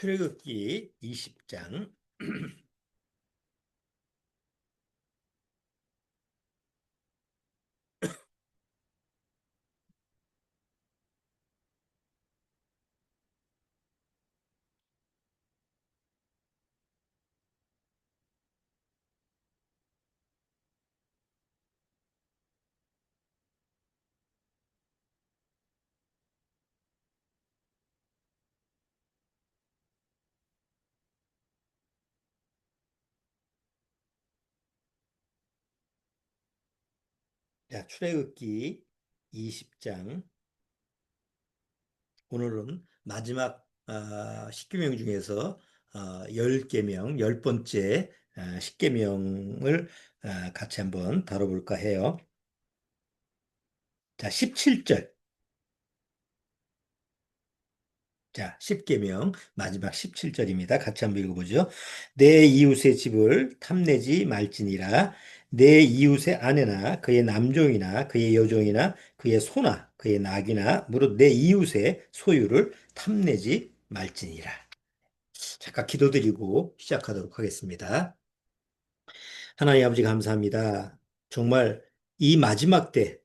출애굽기 20장. 자, 출애굽기 20장. 오늘은 마지막 10계명 중에서 10계명, 10번째 10계명을 같이 한번 다뤄볼까 해요. 자, 17절. 자, 10계명 마지막 17절입니다. 같이 한번 읽어보죠. 내 이웃의 집을 탐내지 말지니라. 내 이웃의 아내나 그의 남종이나 그의 여종이나 그의 소나 그의 낙이나 무릇 내 이웃의 소유를 탐내지 말지니라. 잠깐 기도드리고 시작하도록 하겠습니다. 하나님 아버지 감사합니다. 정말 이 마지막 때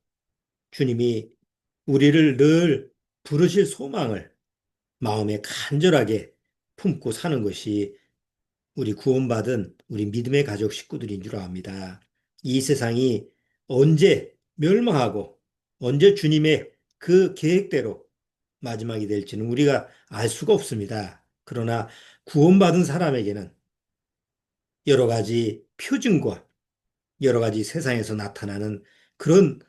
주님이 우리를 늘 부르실 소망을 마음에 간절하게 품고 사는 것이 우리 구원받은 우리 믿음의 가족 식구들인 줄 압니다. 이 세상이 언제 멸망하고 언제 주님의 그 계획대로 마지막이 될지는 우리가 알 수가 없습니다. 그러나 구원받은 사람에게는 여러 가지 표징과 여러 가지 세상에서 나타나는 그런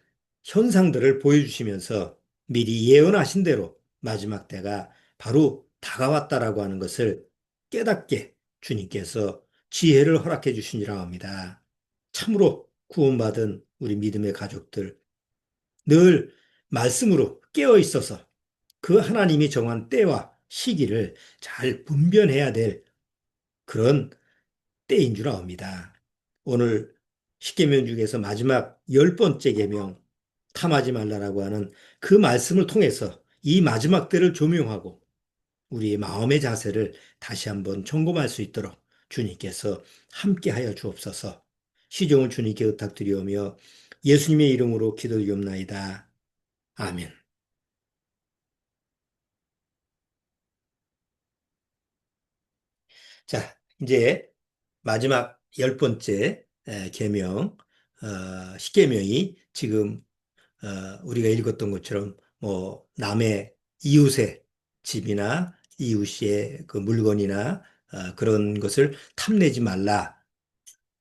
현상들을 보여주시면서 미리 예언하신 대로 마지막 때가 바로 다가왔다라고 하는 것을 깨닫게 주님께서 지혜를 허락해 주시니라 합니다. 참으로 구원받은 우리 믿음의 가족들 늘 말씀으로 깨어 있어서 그 하나님이 정한 때와 시기를 잘 분별해야 될 그런 때인 줄 압니다. 오늘 십계명 중에서 마지막 10번째 계명 탐하지 말라라고 하는 그 말씀을 통해서 이 마지막 때를 조명하고 우리의 마음의 자세를 다시 한번 점검할 수 있도록 주님께서 함께하여 주옵소서. 시종을 주님께 부탁드리오며 예수님의 이름으로 기도드리옵나이다. 아멘. 자, 이제 마지막 10번째 계명, 십계명이 지금 우리가 읽었던 것처럼 뭐 남의 이웃의 집이나 이웃의 그 물건이나 그런 것을 탐내지 말라.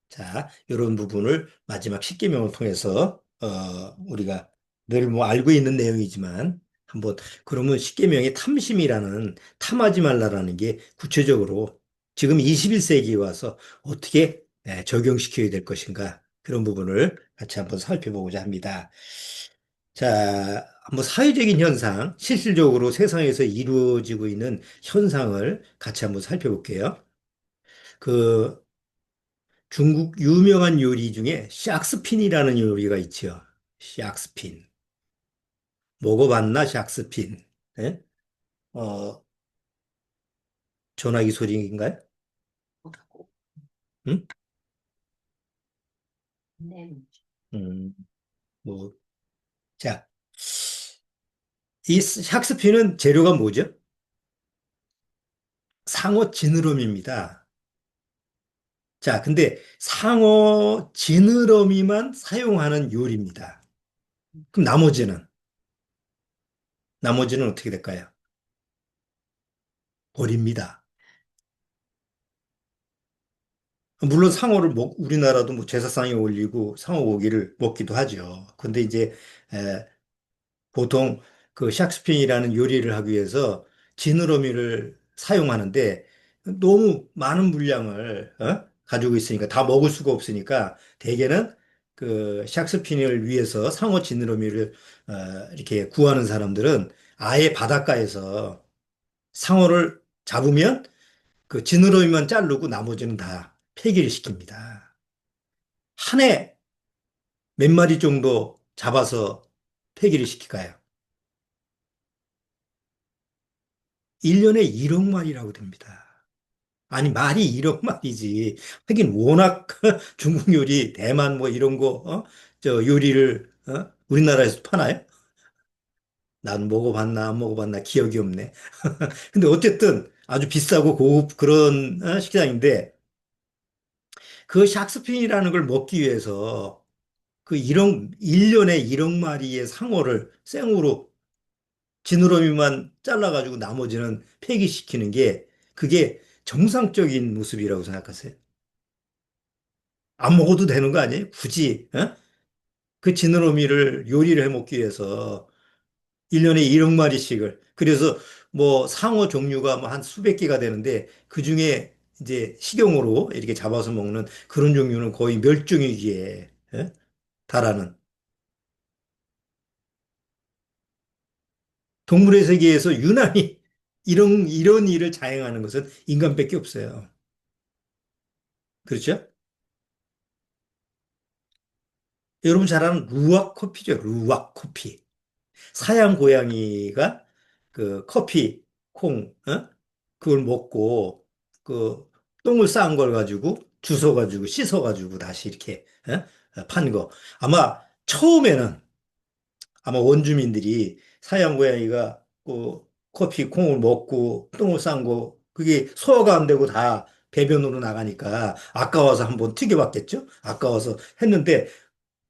자, 이런 부분을 마지막 십계명을 통해서 우리가 늘 뭐 알고 있는 내용이지만 한번 그러면 십계명의 탐심이라는 탐하지 말라라는 게 구체적으로 지금 21세기에 와서 어떻게 적용시켜야 될 것인가 그런 부분을 같이 한번 살펴보고자 합니다. 자, 뭐 사회적인 현상, 실질적으로 세상에서 이루어지고 있는 현상을 같이 한번 살펴볼게요. 그 중국 유명한 요리 중에 샥스핀이라는 요리가 있죠. 샥스핀. 먹어봤나, 샥스핀? 예? 어, 전화기 소리인가요? 응? 음, 뭐, 자, 이 샥스핀은 재료가 뭐죠? 상어 지느러미입니다. 자, 근데 상어 지느러미만 사용하는 요리입니다. 그럼 나머지는 어떻게 될까요? 버립니다. 물론 상어를 우리나라도 뭐 제사상에 올리고 상어 고기를 먹기도 하죠. 근데 이제 에, 보통 그 샥스핀이라는 요리를 하기 위해서 지느러미를 사용하는데 너무 많은 물량을 가지고 있으니까 다 먹을 수가 없으니까 대개는 그 샥스핀을 위해서 상어 지느러미를 이렇게 구하는 사람들은 아예 바닷가에서 상어를 잡으면 그 지느러미만 자르고 나머지는 다 폐기를 시킵니다. 한 해 몇 마리 정도 잡아서 폐기를 시킬까요? 1년에 1억 마리라고 됩니다. 아니, 말이 1억 마리지. 하긴 워낙 중국 요리, 대만 뭐 이런 거, 저 요리를, 우리나라에서 파나요? 난 먹어봤나, 안 먹어봤나 기억이 없네. 근데 어쨌든 아주 비싸고 고급 그런 식당인데 그 샥스핀이라는 걸 먹기 위해서 그 1억, 1년에 1억 마리의 상어를 생으로 지느러미만 잘라가지고 나머지는 폐기시키는 게 그게 정상적인 모습이라고 생각하세요? 안 먹어도 되는 거 아니에요? 굳이, 그 지느러미를 요리를 해 먹기 위해서 1년에 1억 마리씩을. 그래서 뭐 상어 종류가 뭐 한 수백 개가 되는데 그 중에 이제 식용으로 이렇게 잡아서 먹는 그런 종류는 거의 멸종위기에 달하는 동물의 세계에서 유난히 이런 일을 자행하는 것은 인간밖에 없어요. 그렇죠? 여러분 잘 아는 루악 커피죠. 루악 커피. 사양 고양이가 그 커피 콩, 그걸 먹고 그 똥을 싸은 걸 가지고 주워 가지고 씻어 가지고 다시 이렇게 판 거. 아마 처음에는 아마 원주민들이 사양 고양이가 그 커피 콩을 먹고 똥을 싼 거 그게 소화가 안 되고 다 배변으로 나가니까 아까워서 한번 튀겨봤겠죠? 아까워서 했는데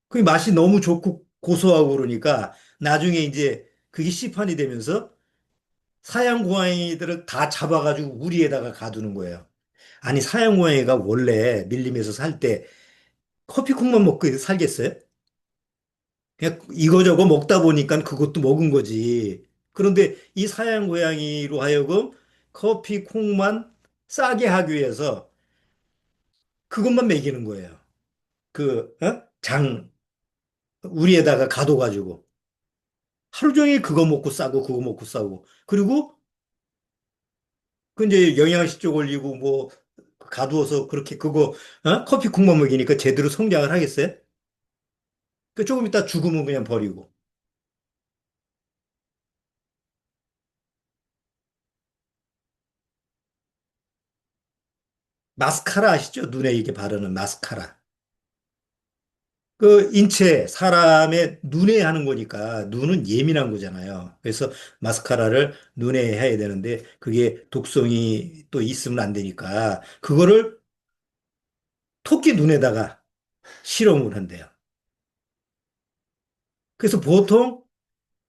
그 맛이 너무 좋고 고소하고 그러니까 나중에 이제 그게 시판이 되면서 사양 고양이들을 다 잡아가지고 우리에다가 가두는 거예요. 아니 사양 고양이가 원래 밀림에서 살 때 커피콩만 먹고 살겠어요? 그냥 이거저거 먹다 보니까 그것도 먹은 거지. 그런데 이 사양 고양이로 하여금 커피콩만 싸게 하기 위해서 그것만 먹이는 거예요. 우리에다가 가둬가지고. 하루 종일 그거 먹고 싸고 그거 먹고 싸고 그리고 그 이제 영양실조 올리고 뭐 가두어서 그렇게 그거 커피 콩만 먹이니까 제대로 성장을 하겠어요? 그 조금 이따 죽으면 그냥 버리고 마스카라 아시죠? 눈에 이게 바르는 마스카라. 그 인체 사람의 눈에 하는 거니까 눈은 예민한 거잖아요. 그래서 마스카라를 눈에 해야 되는데 그게 독성이 또 있으면 안 되니까 그거를 토끼 눈에다가 실험을 한대요. 그래서 보통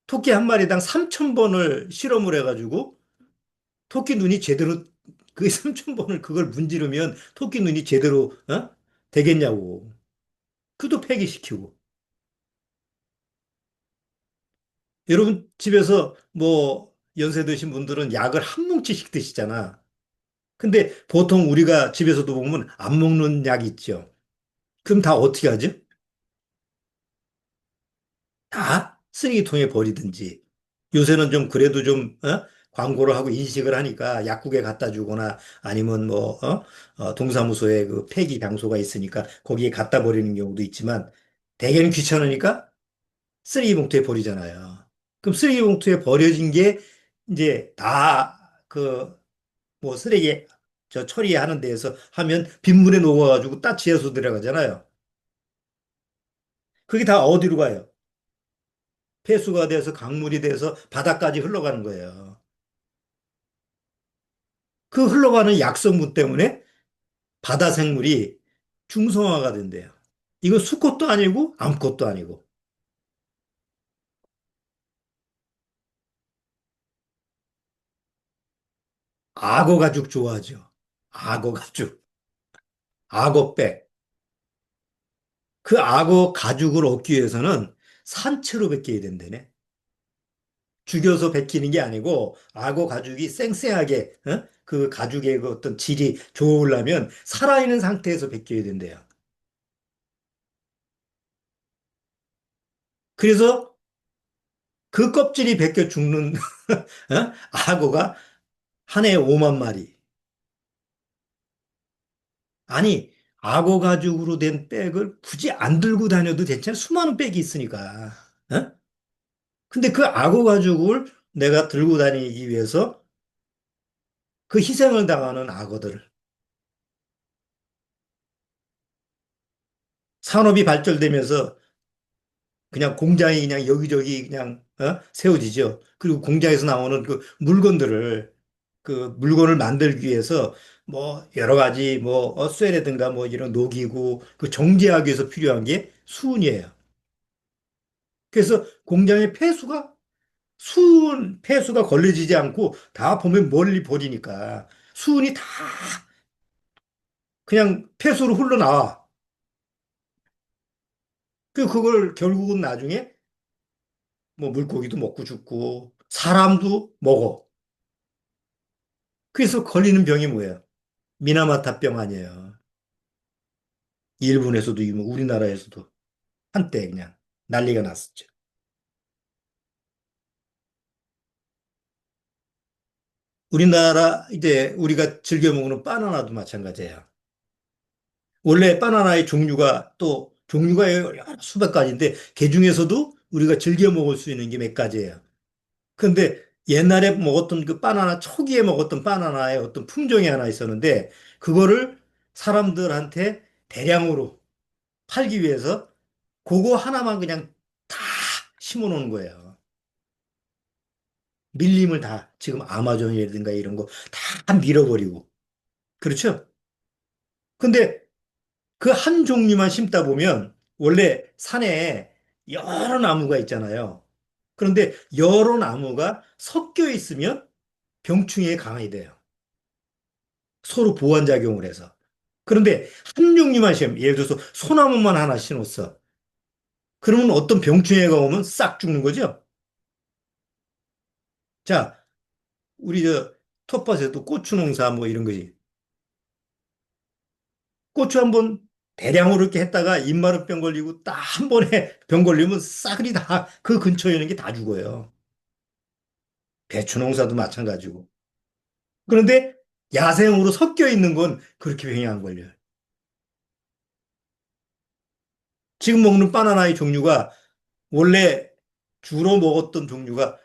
토끼 한 마리당 3,000번을 실험을 해가지고 토끼 눈이 제대로 그 3,000번을 그걸 문지르면 토끼 눈이 제대로 되겠냐고. 그도 폐기시키고. 여러분 집에서 뭐 연세 드신 분들은 약을 한 뭉치씩 드시잖아. 근데 보통 우리가 집에서도 보면 안 먹는 약 있죠. 그럼 다 어떻게 하죠? 다 쓰레기통에 버리든지 요새는 좀 그래도 좀 광고를 하고 인식을 하니까 약국에 갖다 주거나 아니면 뭐 동사무소에 그 폐기 장소가 있으니까 거기에 갖다 버리는 경우도 있지만 대개는 귀찮으니까 쓰레기 봉투에 버리잖아요. 그럼 쓰레기 봉투에 버려진 게 이제 다 그 뭐 쓰레기 저 처리하는 데에서 하면 빗물에 녹아가지고 따치해서 들어가잖아요. 그게 다 어디로 가요? 폐수가 돼서 강물이 돼서 바다까지 흘러가는 거예요. 그 흘러가는 약성분 때문에 바다 생물이 중성화가 된대요. 이건 수컷도 아니고 암컷도 아니고. 악어 가죽 좋아하죠. 악어 가죽. 악어백. 그 악어 가죽을 얻기 위해서는 산채로 벗겨야 된다네. 죽여서 벗기는 게 아니고 악어 가죽이 쌩쌩하게 그 가죽의 그 어떤 질이 좋으려면 살아있는 상태에서 벗겨야 된대요. 그래서 그 껍질이 벗겨 죽는 악어가 한 해에 5만 마리. 아니, 악어 가죽으로 된 백을 굳이 안 들고 다녀도 괜찮아. 수많은 백이 있으니까. 어? 근데 그 악어 가죽을 내가 들고 다니기 위해서 그 희생을 당하는 악어들. 산업이 발전되면서 그냥 공장이 그냥 여기저기 그냥 세워지죠. 그리고 공장에서 나오는 그 물건들을 그 물건을 만들기 위해서 뭐 여러 가지 뭐 쇠라든가 뭐 이런 녹이고 그 정제하기 위해서 필요한 게 수은이에요. 그래서 공장의 폐수가 걸려지지 않고 다 보면 멀리 버리니까 수은이 다 그냥 폐수로 흘러나와. 그걸 결국은 나중에 뭐 물고기도 먹고 죽고 사람도 먹어. 그래서 걸리는 병이 뭐예요? 미나마타병 아니에요. 일본에서도 우리나라에서도 한때 그냥 난리가 났었죠. 우리나라 이제 우리가 즐겨 먹는 바나나도 마찬가지예요. 원래 바나나의 종류가 여러 수백 가지인데 그 중에서도 우리가 즐겨 먹을 수 있는 게 몇 가지예요. 근데 옛날에 먹었던 그 바나나 초기에 먹었던 바나나의 어떤 품종이 하나 있었는데 그거를 사람들한테 대량으로 팔기 위해서 그거 하나만 그냥 다 심어 놓은 거예요. 밀림을 다 지금 아마존이라든가 이런 거 다 밀어버리고. 그렇죠? 근데 그 한 종류만 심다 보면 원래 산에 여러 나무가 있잖아요. 그런데 여러 나무가 섞여 있으면 병충해에 강하게 돼요. 서로 보완작용을 해서. 그런데 한 종류만 심으면 예를 들어서 소나무만 하나 심었어. 그러면 어떤 병충해가 오면 싹 죽는 거죠? 자, 우리 텃밭에도 고추 농사 뭐 이런 거지. 고추 한번 대량으로 이렇게 했다가 입마름병 걸리고 딱 한 번에 병 걸리면 싸그리 다 그 근처에 있는 게 다 죽어요. 배추 농사도 마찬가지고. 그런데 야생으로 섞여 있는 건 그렇게 병이 안 걸려요. 지금 먹는 바나나의 종류가 원래 주로 먹었던 종류가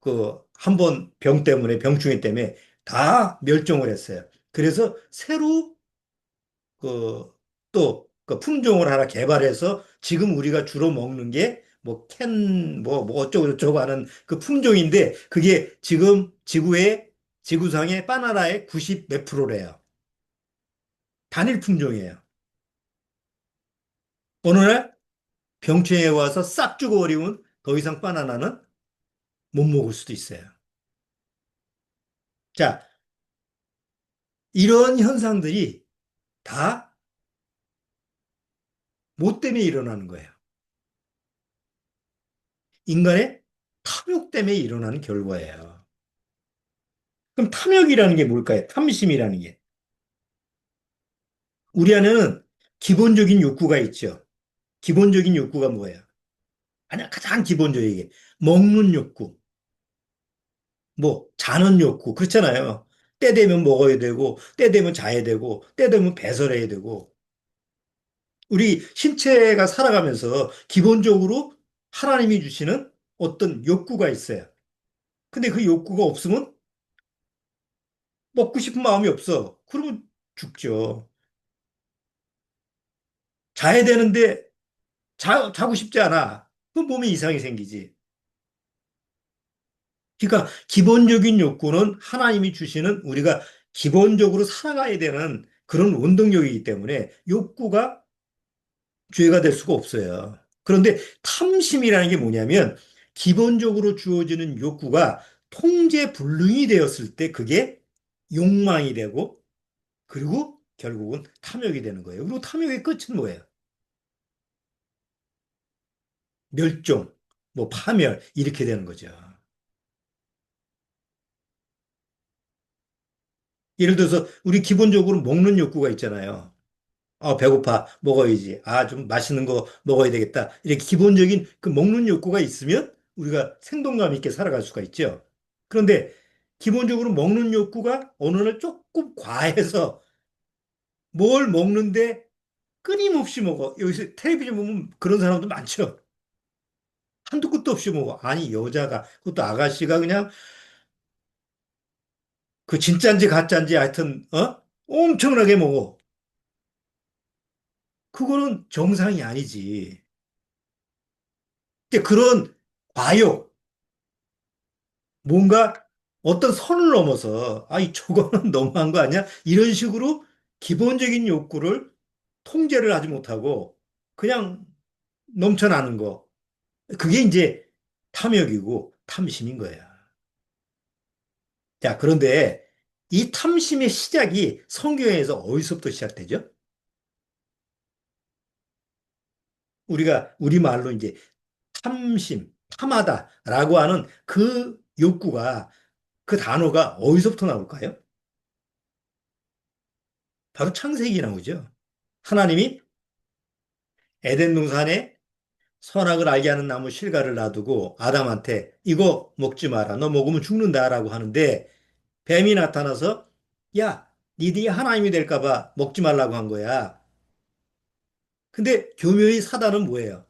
그 한 번 병 때문에 병충해 때문에 다 멸종을 했어요. 그래서 새로 그 품종을 하나 개발해서 지금 우리가 주로 먹는 게 뭐 뭐 어쩌고저쩌고 하는 그 품종인데 그게 지금 지구상의 바나나의 90 몇 프로래요. 단일 품종이에요. 어느 날 병충해가 와서 싹 죽어버리면 더 이상 바나나는 못 먹을 수도 있어요. 자, 이런 현상들이 다 뭐 때문에 일어나는 거예요? 인간의 탐욕 때문에 일어나는 결과예요. 그럼 탐욕이라는 게 뭘까요? 탐심이라는 게. 우리 안에는 기본적인 욕구가 있죠. 기본적인 욕구가 뭐예요? 아니, 가장 기본적인 게 먹는 욕구, 뭐 자는 욕구, 그렇잖아요. 때 되면 먹어야 되고, 때 되면 자야 되고, 때 되면 배설해야 되고. 우리 신체가 살아가면서 기본적으로 하나님이 주시는 어떤 욕구가 있어요. 근데 그 욕구가 없으면 먹고 싶은 마음이 없어. 그러면 죽죠. 자야 되는데 자고 싶지 않아. 그 몸에 이상이 생기지. 그러니까 기본적인 욕구는 하나님이 주시는 우리가 기본적으로 살아가야 되는 그런 원동력이기 때문에 욕구가 죄가 될 수가 없어요. 그런데 탐심이라는 게 뭐냐면 기본적으로 주어지는 욕구가 통제 불능이 되었을 때 그게 욕망이 되고 그리고 결국은 탐욕이 되는 거예요. 그리고 탐욕의 끝은 뭐예요? 멸종, 뭐 파멸 이렇게 되는 거죠. 예를 들어서 우리 기본적으로 먹는 욕구가 있잖아요. 배고파, 먹어야지. 좀 맛있는 거 먹어야 되겠다. 이렇게 기본적인 그 먹는 욕구가 있으면 우리가 생동감 있게 살아갈 수가 있죠. 그런데 기본적으로 먹는 욕구가 어느 날 조금 과해서 뭘 먹는데 끊임없이 먹어. 여기서 텔레비전 보면 그런 사람도 많죠. 한두 끝도 없이 먹어. 아니, 여자가, 그것도 아가씨가 그냥 그 진짜인지 가짜인지 하여튼, 엄청나게 먹어. 그거는 정상이 아니지. 근데 그런 과욕, 뭔가 어떤 선을 넘어서, 아이, 저거는 너무한 거 아니야? 이런 식으로 기본적인 욕구를 통제를 하지 못하고 그냥 넘쳐나는 거. 그게 이제 탐욕이고 탐심인 거야. 자, 그런데 이 탐심의 시작이 성경에서 어디서부터 시작되죠? 우리가 우리말로 이제 탐심, 탐하다라고 하는 그 욕구가 그 단어가 어디서부터 나올까요? 바로 창세기 나오죠. 하나님이 에덴 동산에 선악을 알게 하는 나무 실과를 놔두고 아담한테 이거 먹지 마라. 너 먹으면 죽는다라고 하는데 뱀이 나타나서 야, 니들이 하나님이 될까 봐 먹지 말라고 한 거야. 근데 교묘히 사단은 뭐예요?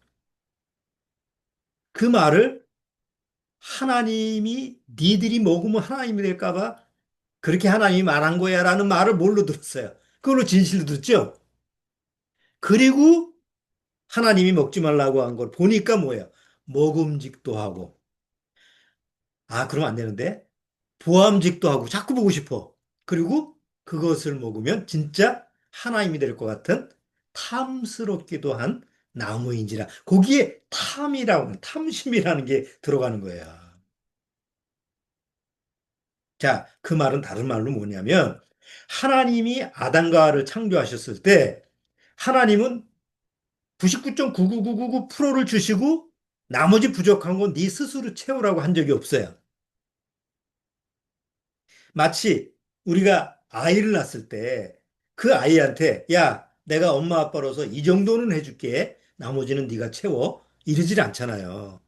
그 말을 하나님이 니들이 먹으면 하나님이 될까 봐 그렇게 하나님이 말한 거야라는 말을 뭘로 들었어요? 그걸로 진실로 듣죠? 그리고 하나님이 먹지 말라고 한 걸 보니까 뭐예요? 먹음직도 하고. 아, 그러면 안 되는데? 보암직도 하고 자꾸 보고 싶어. 그리고 그것을 먹으면 진짜 하나님이 될 것 같은 탐스럽기도 한 나무인지라. 거기에 탐이라고, 탐심이라는 게 들어가는 거예요. 자, 그 말은 다른 말로 뭐냐면 하나님이 아담과 하와를 창조하셨을 때 하나님은 99.99999%를 주시고 나머지 부족한 건 네 스스로 채우라고 한 적이 없어요. 마치 우리가 아이를 낳았을 때 그 아이한테 야, 내가 엄마 아빠로서 이 정도는 해줄게. 나머지는 네가 채워. 이러질 않잖아요.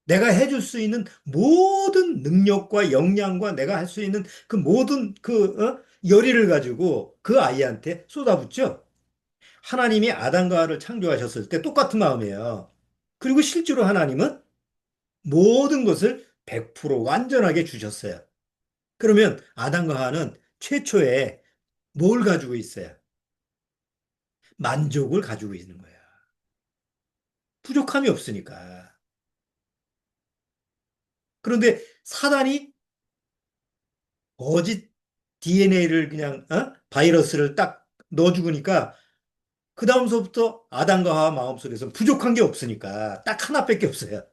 내가 해줄 수 있는 모든 능력과 역량과 내가 할 수 있는 그 모든 열의를 가지고 그 아이한테 쏟아붓죠. 하나님이 아담과 하와를 창조하셨을 때 똑같은 마음이에요. 그리고 실제로 하나님은 모든 것을 100% 완전하게 주셨어요. 그러면 아담과 하와는 최초에 뭘 가지고 있어요? 만족을 가지고 있는 거야. 부족함이 없으니까. 그런데 사단이 거짓 DNA를 그냥 바이러스를 딱 넣어 죽으니까 그 다음서부터 아담과 하와 마음속에서 부족한 게 없으니까 딱 하나밖에 없어요.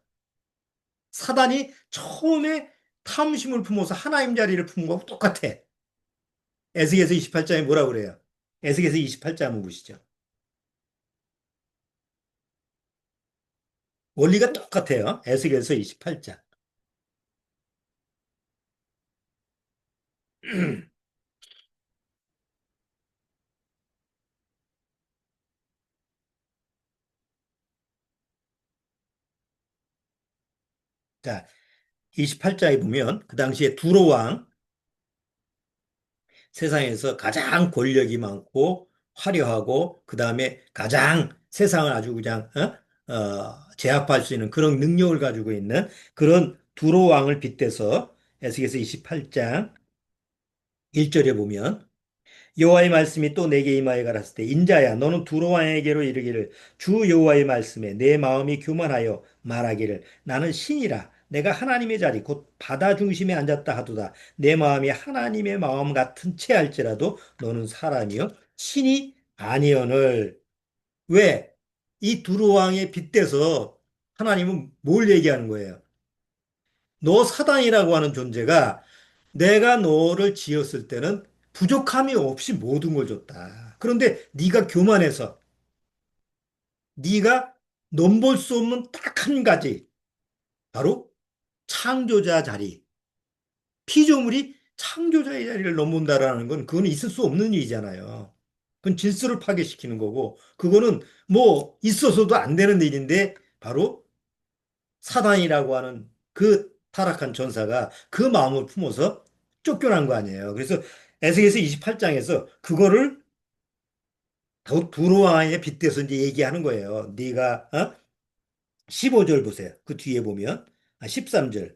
사단이 처음에 탐심을 품어서 하나님 자리를 품은 거하고 똑같아. 에스겔서 28장에 뭐라 그래요? 에스겔서 28장 한번 보시죠. 원리가 똑같아요. 에스겔서 28장. 자, 28장에 보면 그 당시에 두로 왕 세상에서 가장 권력이 많고 화려하고 그다음에 가장 세상을 아주 그냥 제압할 수 있는 그런 능력을 가지고 있는 그런 두로 왕을 빗대서 에스겔서 28장 1절에 보면 여호와의 말씀이 또 내게 임하여 가라사대 인자야 너는 두로 왕에게로 이르기를 주 여호와의 말씀에 내 마음이 교만하여 말하기를 나는 신이라 내가 하나님의 자리 곧 바다 중심에 앉았다 하도다 내 마음이 하나님의 마음 같은 채 할지라도 너는 사람이요 신이 아니언을 왜? 이 두로 왕에 빗대서 하나님은 뭘 얘기하는 거예요? 너 사단이라고 하는 존재가 내가 너를 지었을 때는 부족함이 없이 모든 걸 줬다. 그런데 네가 교만해서 네가 넘볼 수 없는 딱 한 가지 바로 창조자 자리. 피조물이 창조자의 자리를 넘본다라는 건 그건 있을 수 없는 일이잖아요. 그건 질서를 파괴시키는 거고 그거는 뭐 있어서도 안 되는 일인데 바로 사단이라고 하는 그 타락한 전사가 그 마음을 품어서 쫓겨난 거 아니에요. 그래서 에스겔서 28장에서 그거를 두로와에 빗대서 이제 얘기하는 거예요. 네가 15절 보세요. 그 뒤에 보면 13절.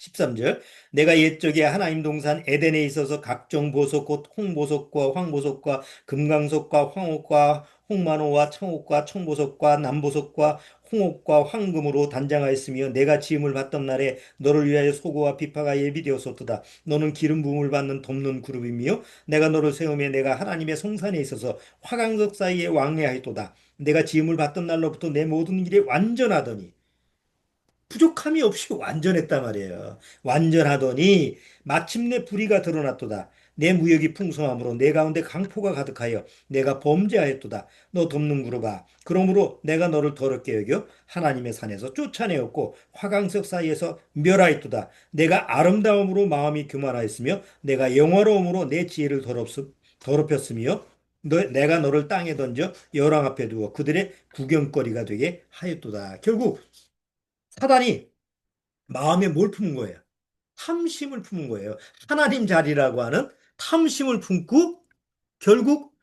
13절. 내가 옛적에 하나님 동산 에덴에 있어서 각종 보석 곧 홍보석과 황보석과 금강석과 황옥과 홍만호와 청옥과 청보석과 남보석과 홍옥과 황금으로 단장하였으며 내가 지음을 받던 날에 너를 위하여 소고와 비파가 예비되었었도다. 너는 기름 부음을 받는 덮는 그룹이며 내가 너를 세우며 내가 하나님의 성산에 있어서 화강석 사이에 왕래하였도다. 내가 지음을 받던 날로부터 내 모든 일이 완전하더니 부족함이 없이 완전했단 말이에요. 완전하더니 마침내 불의가 드러났도다. 내 무역이 풍성함으로 내 가운데 강포가 가득하여 내가 범죄하였도다. 너 덮는 구르바. 그러므로 내가 너를 더럽게 여겨 하나님의 산에서 쫓아내었고 화강석 사이에서 멸하였도다. 내가 아름다움으로 마음이 교만하였으며 내가 영화로움으로 내 지혜를 더럽혔으며 내가 너를 땅에 던져 열왕 앞에 두어 그들의 구경거리가 되게 하였도다. 결국 사단이 마음에 뭘 품은 거예요? 탐심을 품은 거예요. 하나님 자리라고 하는 탐심을 품고 결국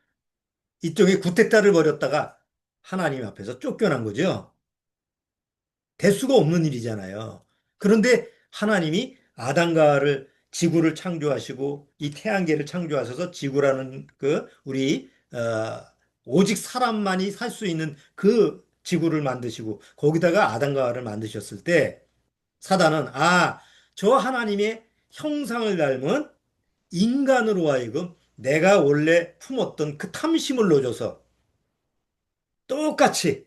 이쪽에 구태타를 벌였다가 하나님 앞에서 쫓겨난 거죠. 될 수가 없는 일이잖아요. 그런데 하나님이 아담과를 지구를 창조하시고 이 태양계를 창조하셔서 지구라는 그 우리 오직 사람만이 살 수 있는 그 지구를 만드시고 거기다가 아담과 하와를 만드셨을 때 사단은 저 하나님의 형상을 닮은 인간으로 하여금 내가 원래 품었던 그 탐심을 넣어줘서 똑같이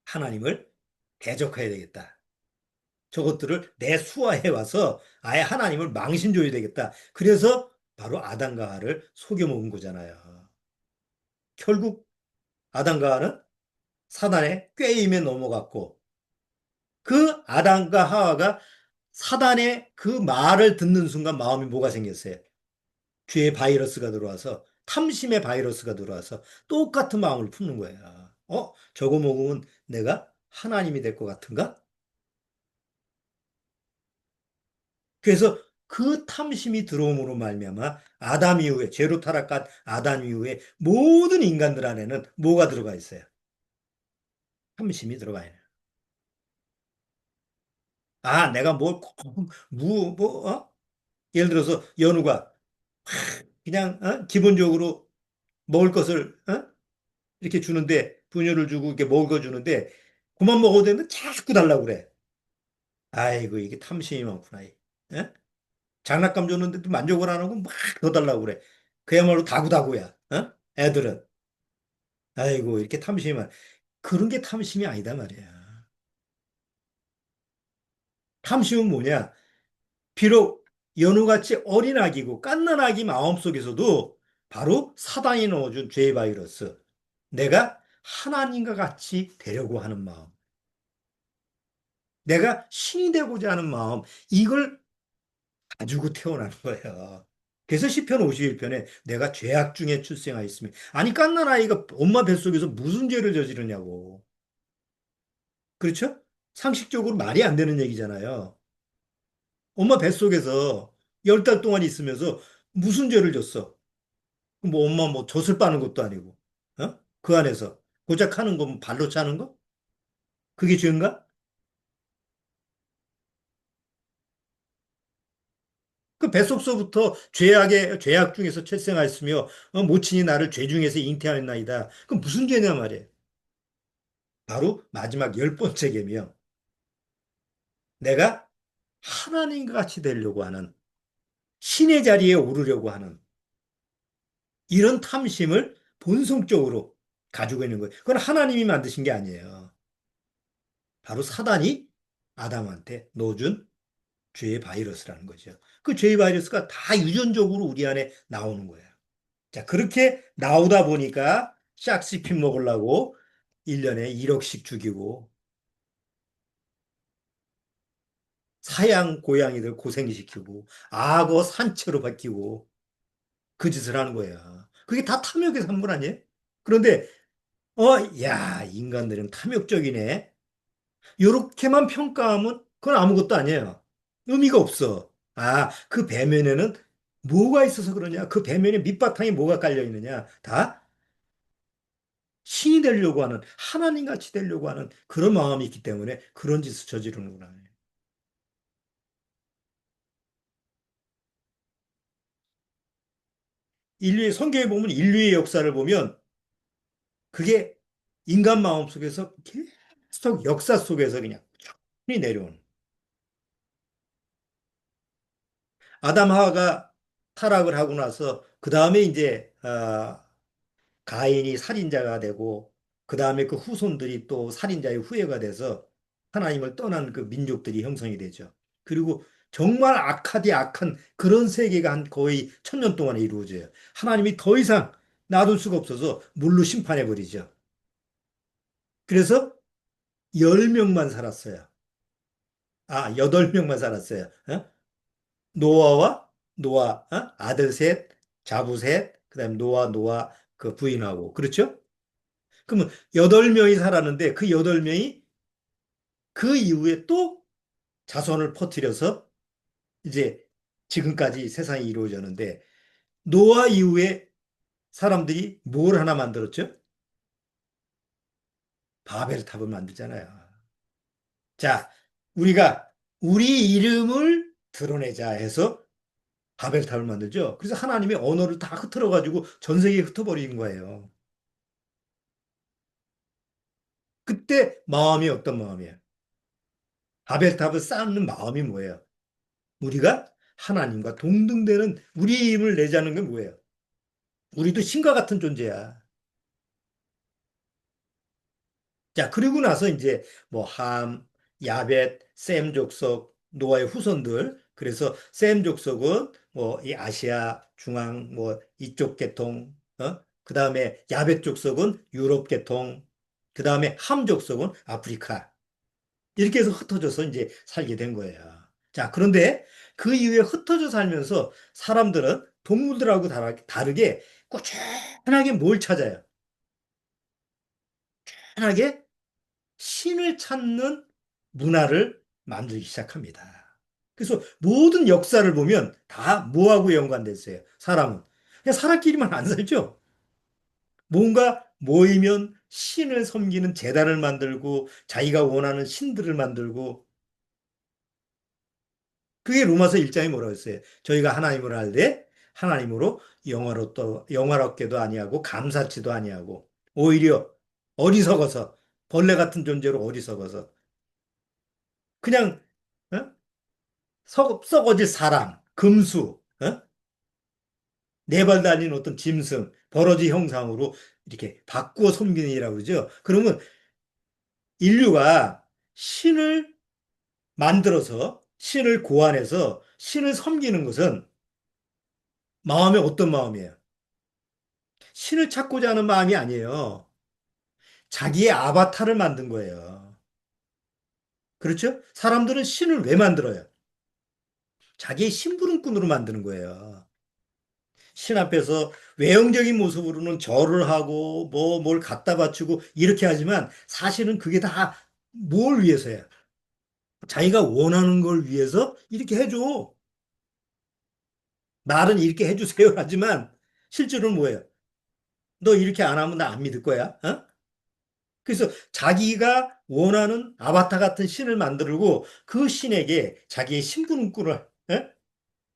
하나님을 대적해야 되겠다. 저것들을 내수하해 와서 아예 하나님을 망신줘야 되겠다. 그래서 바로 아담과 하와를 속여먹은 거잖아요. 결국 아담과 하와는 사단의 꾀임에 넘어갔고 그 아담과 하와가 사단의 그 말을 듣는 순간 마음이 뭐가 생겼어요? 죄의 바이러스가 들어와서 탐심의 바이러스가 들어와서 똑같은 마음을 품는 거예요. 저거 먹으면 내가 하나님이 될 것 같은가? 그래서 그 탐심이 들어옴으로 말미암아 아담 이후에 죄로 타락한 아담 이후에 모든 인간들 안에는 뭐가 들어가 있어요? 탐심이 들어가 있어요. 내가 예를 들어서 연우가 그냥 기본적으로 먹을 것을 이렇게 주는데 분유를 주고 이렇게 먹어주는데 그만 먹어도 되는데 자꾸 달라고 그래. 아이고 이게 탐심이 많구나. 예? 장난감 줬는데도 만족을 안 하고 막 더 달라고 그래. 그야말로 다구다구야. 애들은. 아이고 이렇게 탐심이 많. 그런 게 탐심이 아니다 말이야. 탐심은 뭐냐? 비록 연우같이 어린 아기고 갓난 아기 마음속에서도 바로 사단이 넣어준 죄의 바이러스. 내가 하나님과 같이 되려고 하는 마음. 내가 신이 되고자 하는 마음, 이걸 가지고 태어나는 거예요. 그래서 시편 51편에 내가 죄악 중에 출생하였으며 아니 갓난 아이가 엄마 뱃속에서 무슨 죄를 저지르냐고. 그렇죠? 상식적으로 말이 안 되는 얘기잖아요. 엄마 뱃속에서 10달 동안 있으면서 무슨 죄를 졌어? 뭐 엄마 뭐 젖을 빠는 것도 아니고. 그 안에서 고작 하는 거, 뭐 발로 차는 거? 그게 죄인가? 그 뱃속서부터 죄악 중에서 출생하였으며 모친이 나를 죄 중에서 잉태하였나이다. 그 무슨 죄냐 말이에요. 바로 마지막 10번째 계명. 내가 하나님과 같이 되려고 하는 신의 자리에 오르려고 하는 이런 탐심을 본성적으로 가지고 있는 거예요. 그건 하나님이 만드신 게 아니에요. 바로 사단이 아담한테 넣어준 죄의 바이러스라는 거죠. 그 죄의 바이러스가 다 유전적으로 우리 안에 나오는 거예요. 자, 그렇게 나오다 보니까 샥시핀 먹으려고 1년에 1억씩 죽이고 사양 고양이들 고생시키고 악어 산채로 바뀌고 그 짓을 하는 거야. 그게 다 탐욕의 산물 아니에요? 그런데 야, 인간들은 탐욕적이네. 요렇게만 평가하면 그건 아무것도 아니에요. 의미가 없어. 그 배면에는 뭐가 있어서 그러냐? 그 배면에 밑바탕에 뭐가 깔려 있느냐? 다 신이 되려고 하는 하나님 같이 되려고 하는 그런 마음이 있기 때문에 그런 짓을 저지르는구나. 인류의 성경에 보면 인류의 역사를 보면 그게 인간 마음 속에서 계속 역사 속에서 그냥 천히 내려오는. 아담 하와가 타락을 하고 나서 그 다음에 이제 가인이 살인자가 되고 그 다음에 그 후손들이 또 살인자의 후예가 돼서 하나님을 떠난 그 민족들이 형성이 되죠. 그리고 정말 악하디 악한 그런 세계가 한 거의 1000년 동안에 이루어져요. 하나님이 더 이상 놔둘 수가 없어서 물로 심판해 버리죠. 그래서 10명만 살았어요. 8명만 살았어요. 노아와 노아, 아들 셋, 자부 셋, 그다음에 노아 그 부인하고. 그렇죠? 그러면 8명이 살았는데 그 8명이 그 이후에 또 자손을 퍼뜨려서 이제 지금까지 세상이 이루어졌는데 노아 이후에 사람들이 뭘 하나 만들었죠? 바벨탑을 만들잖아요. 자, 우리가 우리 이름을 드러내자 해서 바벨탑을 만들죠. 그래서 하나님의 언어를 다 흩어가지고 전 세계에 흩어버린 거예요. 그때 마음이 어떤 마음이에요? 바벨탑을 쌓는 마음이 뭐예요? 우리가 하나님과 동등되는 우리 힘을 내자는 게 뭐예요? 우리도 신과 같은 존재야. 자, 그리고 나서 이제 뭐 함, 야벳, 셈 족속, 노아의 후손들. 그래서 셈 족속은 뭐 이 아시아, 중앙 뭐 이쪽 계통, 그 다음에 야벳 족속은 유럽 계통, 그 다음에 함 족속은 아프리카. 이렇게 해서 흩어져서 이제 살게 된 거예요. 자, 그런데 그 이후에 흩어져 살면서 사람들은 동물들하고 다르게 꾸준하게 뭘 찾아요? 꾸준하게 신을 찾는 문화를 만들기 시작합니다. 그래서 모든 역사를 보면 다 뭐하고 연관돼 있어요? 사람은. 그냥 사람끼리만 안 살죠? 뭔가 모이면 신을 섬기는 제단을 만들고 자기가 원하는 신들을 만들고 그게 로마서 1장이 뭐라고 했어요? 저희가 하나님을 알되 하나님으로 영화롭게도 아니하고 감사치도 아니하고 오히려 어리석어서 벌레 같은 존재로 어리석어서 그냥 어? 썩어질 사람, 금수, 네 발 달린 어떤 짐승, 버러지 형상으로 이렇게 바꾸어 섬기는 이라고 그러죠. 그러면 인류가 신을 만들어서 신을 고안해서 신을 섬기는 것은 마음에 어떤 마음이에요? 신을 찾고자 하는 마음이 아니에요. 자기의 아바타를 만든 거예요. 그렇죠? 사람들은 신을 왜 만들어요? 자기의 심부름꾼으로 만드는 거예요. 신 앞에서 외형적인 모습으로는 절을 하고 뭐 뭘 갖다 바치고 이렇게 하지만 사실은 그게 다 뭘 위해서야? 자기가 원하는 걸 위해서 이렇게 해줘. 말은 이렇게 해주세요 하지만 실제로는 뭐예요? 너 이렇게 안 하면 나 안 믿을 거야. 그래서 자기가 원하는 아바타 같은 신을 만들고 그 신에게 자기의 심부름꾼을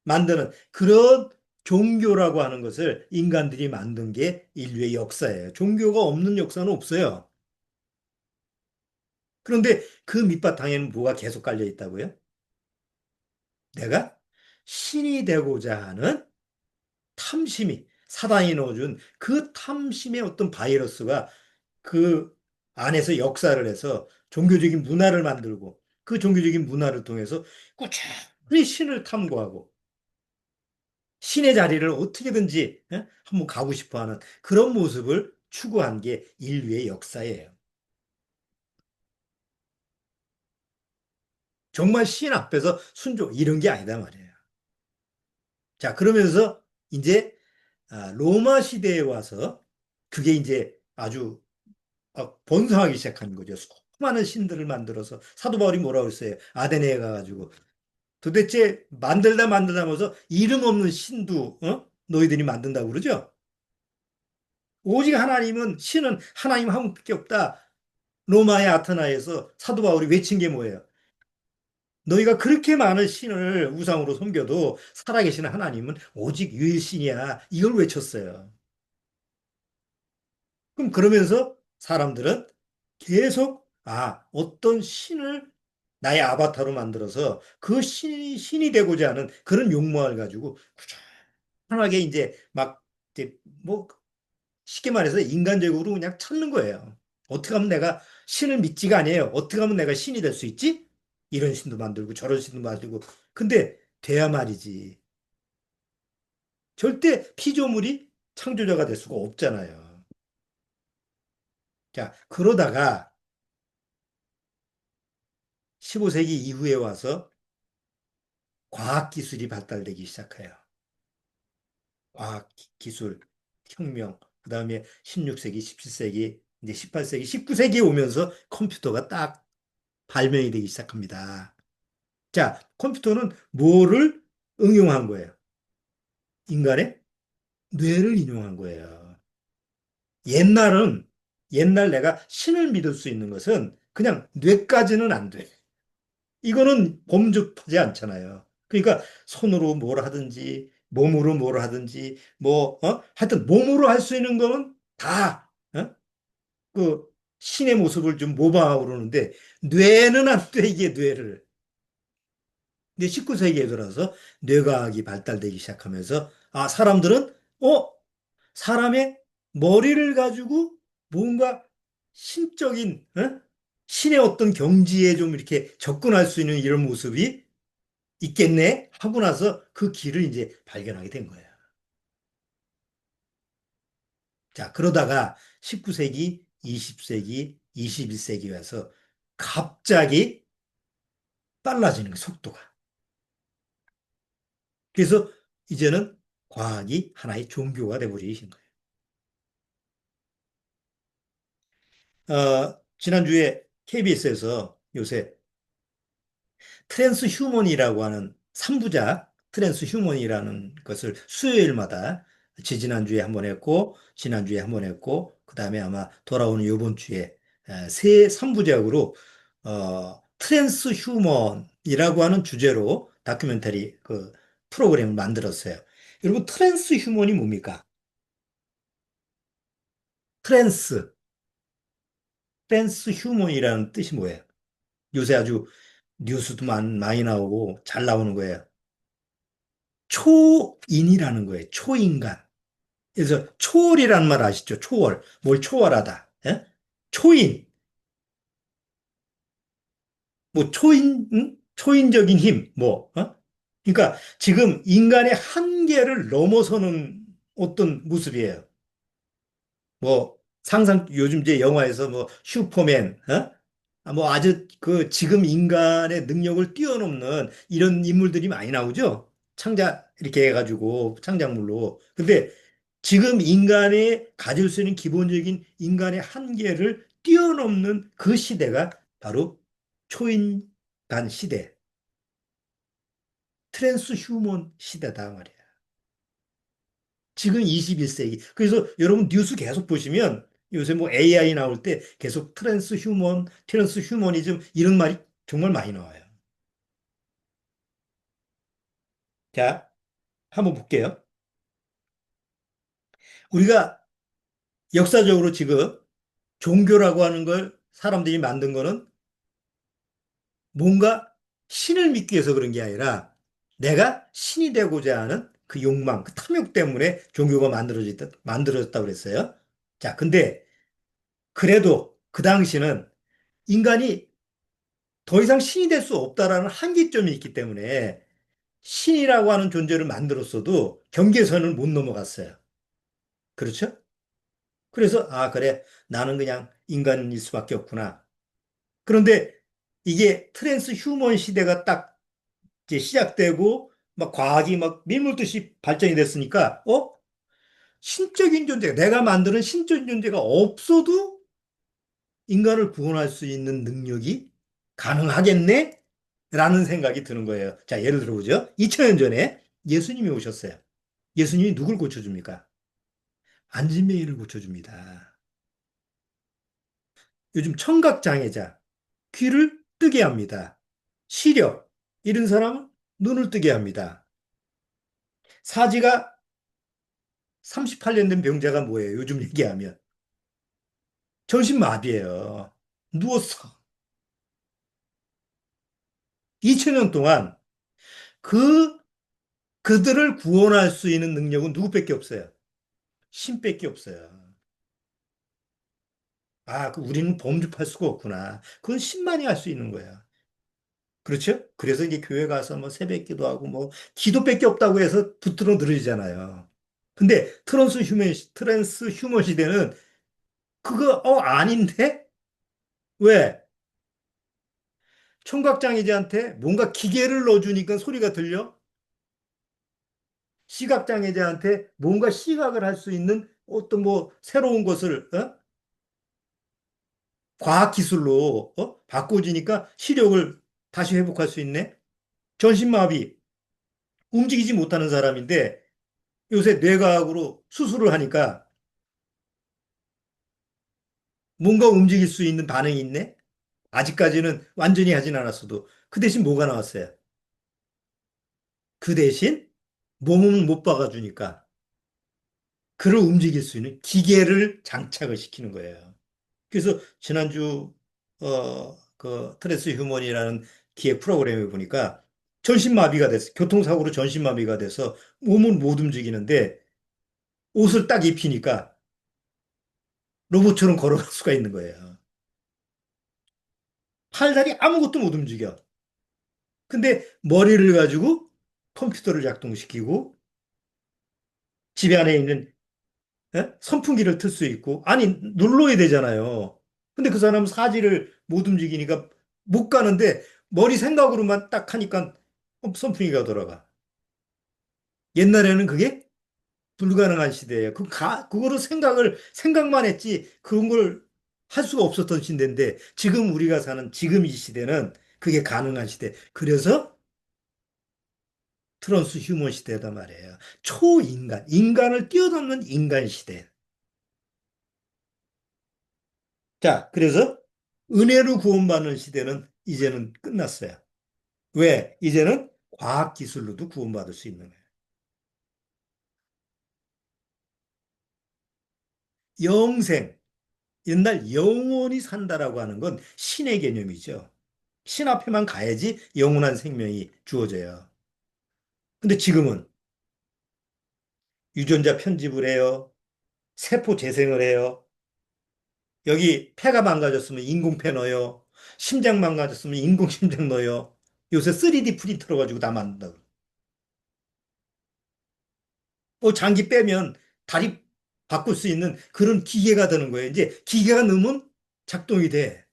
만드는 그런 종교라고 하는 것을 인간들이 만든 게 인류의 역사예요. 종교가 없는 역사는 없어요. 그런데 그 밑바탕에는 뭐가 계속 깔려 있다고요? 내가 신이 되고자 하는 탐심이 사단이 넣어준 그 탐심의 어떤 바이러스가 그 안에서 역사를 해서 종교적인 문화를 만들고 그 종교적인 문화를 통해서 꾸준히 신을 탐구하고 신의 자리를 어떻게든지 한번 가고 싶어 하는 그런 모습을 추구한 게 인류의 역사예요. 정말 신 앞에서 순종 이런 게 아니다 말이에요. 자, 그러면서 이제 로마 시대에 와서 그게 이제 아주 번성하기 시작한 거죠. 수많은 신들을 만들어서 사도 바울이 뭐라고 했어요? 아테네에 가가지고 도대체 만들다 만들다 하면서 이름 없는 신도 너희들이 만든다고 그러죠? 오직 하나님은 신은 하나님 한 분밖에 없다. 로마의 아테나에서 사도 바울이 외친 게 뭐예요? 너희가 그렇게 많은 신을 우상으로 섬겨도 살아계시는 하나님은 오직 유일신이야. 이걸 외쳤어요. 그럼 그러면서 사람들은 계속 어떤 신을 나의 아바타로 만들어서 그 신이 되고자 하는 그런 욕망을 가지고 꾸준하게 이제 막 이제 뭐 쉽게 말해서 인간적으로 그냥 찾는 거예요. 어떻게 하면 내가 신을 믿지가 아니에요. 어떻게 하면 내가 신이 될 수 있지? 이런 신도 만들고 저런 신도 만들고. 근데 돼야 말이지. 절대 피조물이 창조자가 될 수가 없잖아요. 자, 그러다가 15세기 이후에 와서 과학기술이 발달되기 시작해요. 과학기술, 혁명. 그 다음에 16세기, 17세기, 이제 18세기, 19세기에 오면서 컴퓨터가 딱 발명이 되기 시작합니다. 자, 컴퓨터는 뭐를 응용한 거예요? 인간의 뇌를 인용한 거예요. 옛날은, 옛날 내가 신을 믿을 수 있는 것은 그냥 뇌까지는 안 돼. 이거는 범접하지 않잖아요. 그러니까 손으로 뭘 하든지, 몸으로 뭘 하든지, 하여튼 몸으로 할 수 있는 거는 다, 그 신의 모습을 좀 모방하고 그러는데, 뇌는 안 돼, 이게 뇌를. 근데 19세기에 들어서 뇌과학이 발달되기 시작하면서 사람들은 사람의 머리를 가지고 뭔가 신적인 신의 어떤 경지에 좀 이렇게 접근할 수 있는 이런 모습이 있겠네 하고 나서 그 길을 이제 발견하게 된 거예요. 자, 그러다가 19세기, 20세기, 21세기 와서 갑자기 빨라지는 거 속도가. 그래서 이제는 과학이 하나의 종교가 돼버리신 거예요. 지난주에 KBS에서 요새 트랜스 휴먼이라고 하는 3부작 트랜스 휴먼이라는 것을 수요일마다 지지난주에 한 번 했고 지난주에 한 번 했고 그다음에 아마 돌아오는 이번 주에 새 3부작으로 트랜스 휴먼이라고 하는 주제로 다큐멘터리 그 프로그램을 만들었어요. 여러분 트랜스 휴먼이 뭡니까? 트랜스 트랜스 휴먼이라는 뜻이 뭐예요? 요새 아주 뉴스도 많이 나오고 잘 나오는 거예요. 초인이라는 거예요. 초인간. 그래서 초월이라는 말 아시죠? 초월. 뭘 초월하다. 예? 초인. 뭐 초인, 응? 초인적인 힘. 그러니까 지금 인간의 한계를 넘어서는 어떤 모습이에요. 요즘 이제 영화에서 슈퍼맨, 아주 그 지금 인간의 능력을 뛰어넘는 이런 인물들이 많이 나오죠? 이렇게 해가지고, 창작물로. 근데 지금 인간이 가질 수 있는 기본적인 인간의 한계를 뛰어넘는 그 시대가 바로 초인간 시대, 트랜스 휴먼 시대다 말이야. 지금 21세기. 그래서 여러분 뉴스 계속 보시면 요새 AI 나올 때 계속 트랜스 휴머니즘 이런 말이 정말 많이 나와요. 자, 한번 볼게요. 우리가 역사적으로 지금 종교라고 하는 걸 사람들이 만든 거는 뭔가 신을 믿기 위해서 그런 게 아니라 내가 신이 되고자 하는 그 욕망, 그 탐욕 때문에 종교가 만들어졌다고 그랬어요. 자, 근데 그래도 그 당시는 인간이 더 이상 신이 될 수 없다라는 한계점이 있기 때문에 신이라고 하는 존재를 만들었어도 경계선을 못 넘어갔어요. 그렇죠? 그래서, 그래. 나는 그냥 인간일 수밖에 없구나. 그런데 이게 트랜스 휴먼 시대가 딱 이제 시작되고 막 과학이 막 밀물듯이 발전이 됐으니까, 신적인 존재, 내가 만드는 신적인 존재가 없어도 인간을 구원할 수 있는 능력이 가능하겠네? 라는 생각이 드는 거예요. 자, 예를 들어보죠. 2000년 전에 예수님이 오셨어요. 예수님이 누굴 고쳐줍니까? 안진뱅이를 고쳐줍니다. 요즘 청각장애자, 귀를 뜨게 합니다. 시력. 이런 사람은 눈을 뜨게 합니다. 사지가 38년 된 병자가 뭐예요? 요즘 얘기하면. 정신마비예요. 누웠어. 2000년 동안 그, 그들을 구원할 수 있는 능력은 누구밖에 없어요. 신밖에 없어요. 아, 그 우리는 범접할 수가 없구나. 그건 신만이 할 수 있는 거야. 그렇죠? 그래서 이제 교회 가서 뭐 새벽 기도하고 뭐 기도밖에 없다고 해서 붙들어 늘어지잖아요. 근데 트랜스 휴먼 시대는 그거, 아닌데? 왜? 청각장애자한테 뭔가 기계를 넣어주니까 소리가 들려? 시각장애자한테 뭔가 시각을 할 수 있는 어떤 뭐 새로운 것을, 과학기술로, 바꿔주니까 시력을 다시 회복할 수 있네? 전신마비, 움직이지 못하는 사람인데 요새 뇌과학으로 수술을 하니까 뭔가 움직일 수 있는 반응이 있네? 아직까지는 완전히 하진 않았어도 그 대신 뭐가 나왔어요? 그 대신 몸은 못 박아주니까 그를 움직일 수 있는 기계를 장착을 시키는 거예요. 그래서 지난주 그 트랜스 휴먼이라는 기획 프로그램에 보니까 전신마비가 됐어. 교통사고로 전신마비가 돼서 몸은 못 움직이는데 옷을 딱 입히니까 로봇처럼 걸어갈 수가 있는 거예요. 팔다리 아무것도 못 움직여. 근데 머리를 가지고 컴퓨터를 작동시키고 집에 안에 있는, 선풍기를 틀 수 있고, 아니, 눌러야 되잖아요. 근데 그 사람은 사지를 못 움직이니까 못 가는데 머리 생각으로만 딱 하니까 선풍기가 돌아가. 옛날에는 그게 불가능한 시대예요. 그거를 생각만 했지 그런 걸 할 수가 없었던 시대인데 지금 우리가 사는 지금 이 시대는 그게 가능한 시대. 그래서 트랜스 휴먼 시대다 말이에요. 초인간, 인간을 뛰어넘는 인간 시대. 자, 그래서 은혜로 구원받는 시대는 이제는 끝났어요. 왜? 이제는 과학기술로도 구원받을 수 있는 거예요. 영생, 옛날 영원히 산다라고 하는 건 신의 개념이죠. 신 앞에만 가야지 영원한 생명이 주어져요. 근데 지금은 유전자 편집을 해요. 세포 재생을 해요. 여기 폐가 망가졌으면 인공폐 넣어요. 심장 망가졌으면 인공심장 넣어요. 요새 3D 프린터로 가지고 다 만든다고. 장기 빼면 다리 바꿀 수 있는 그런 기계가 되는 거예요. 이제 기계가 넣으면 작동이 돼.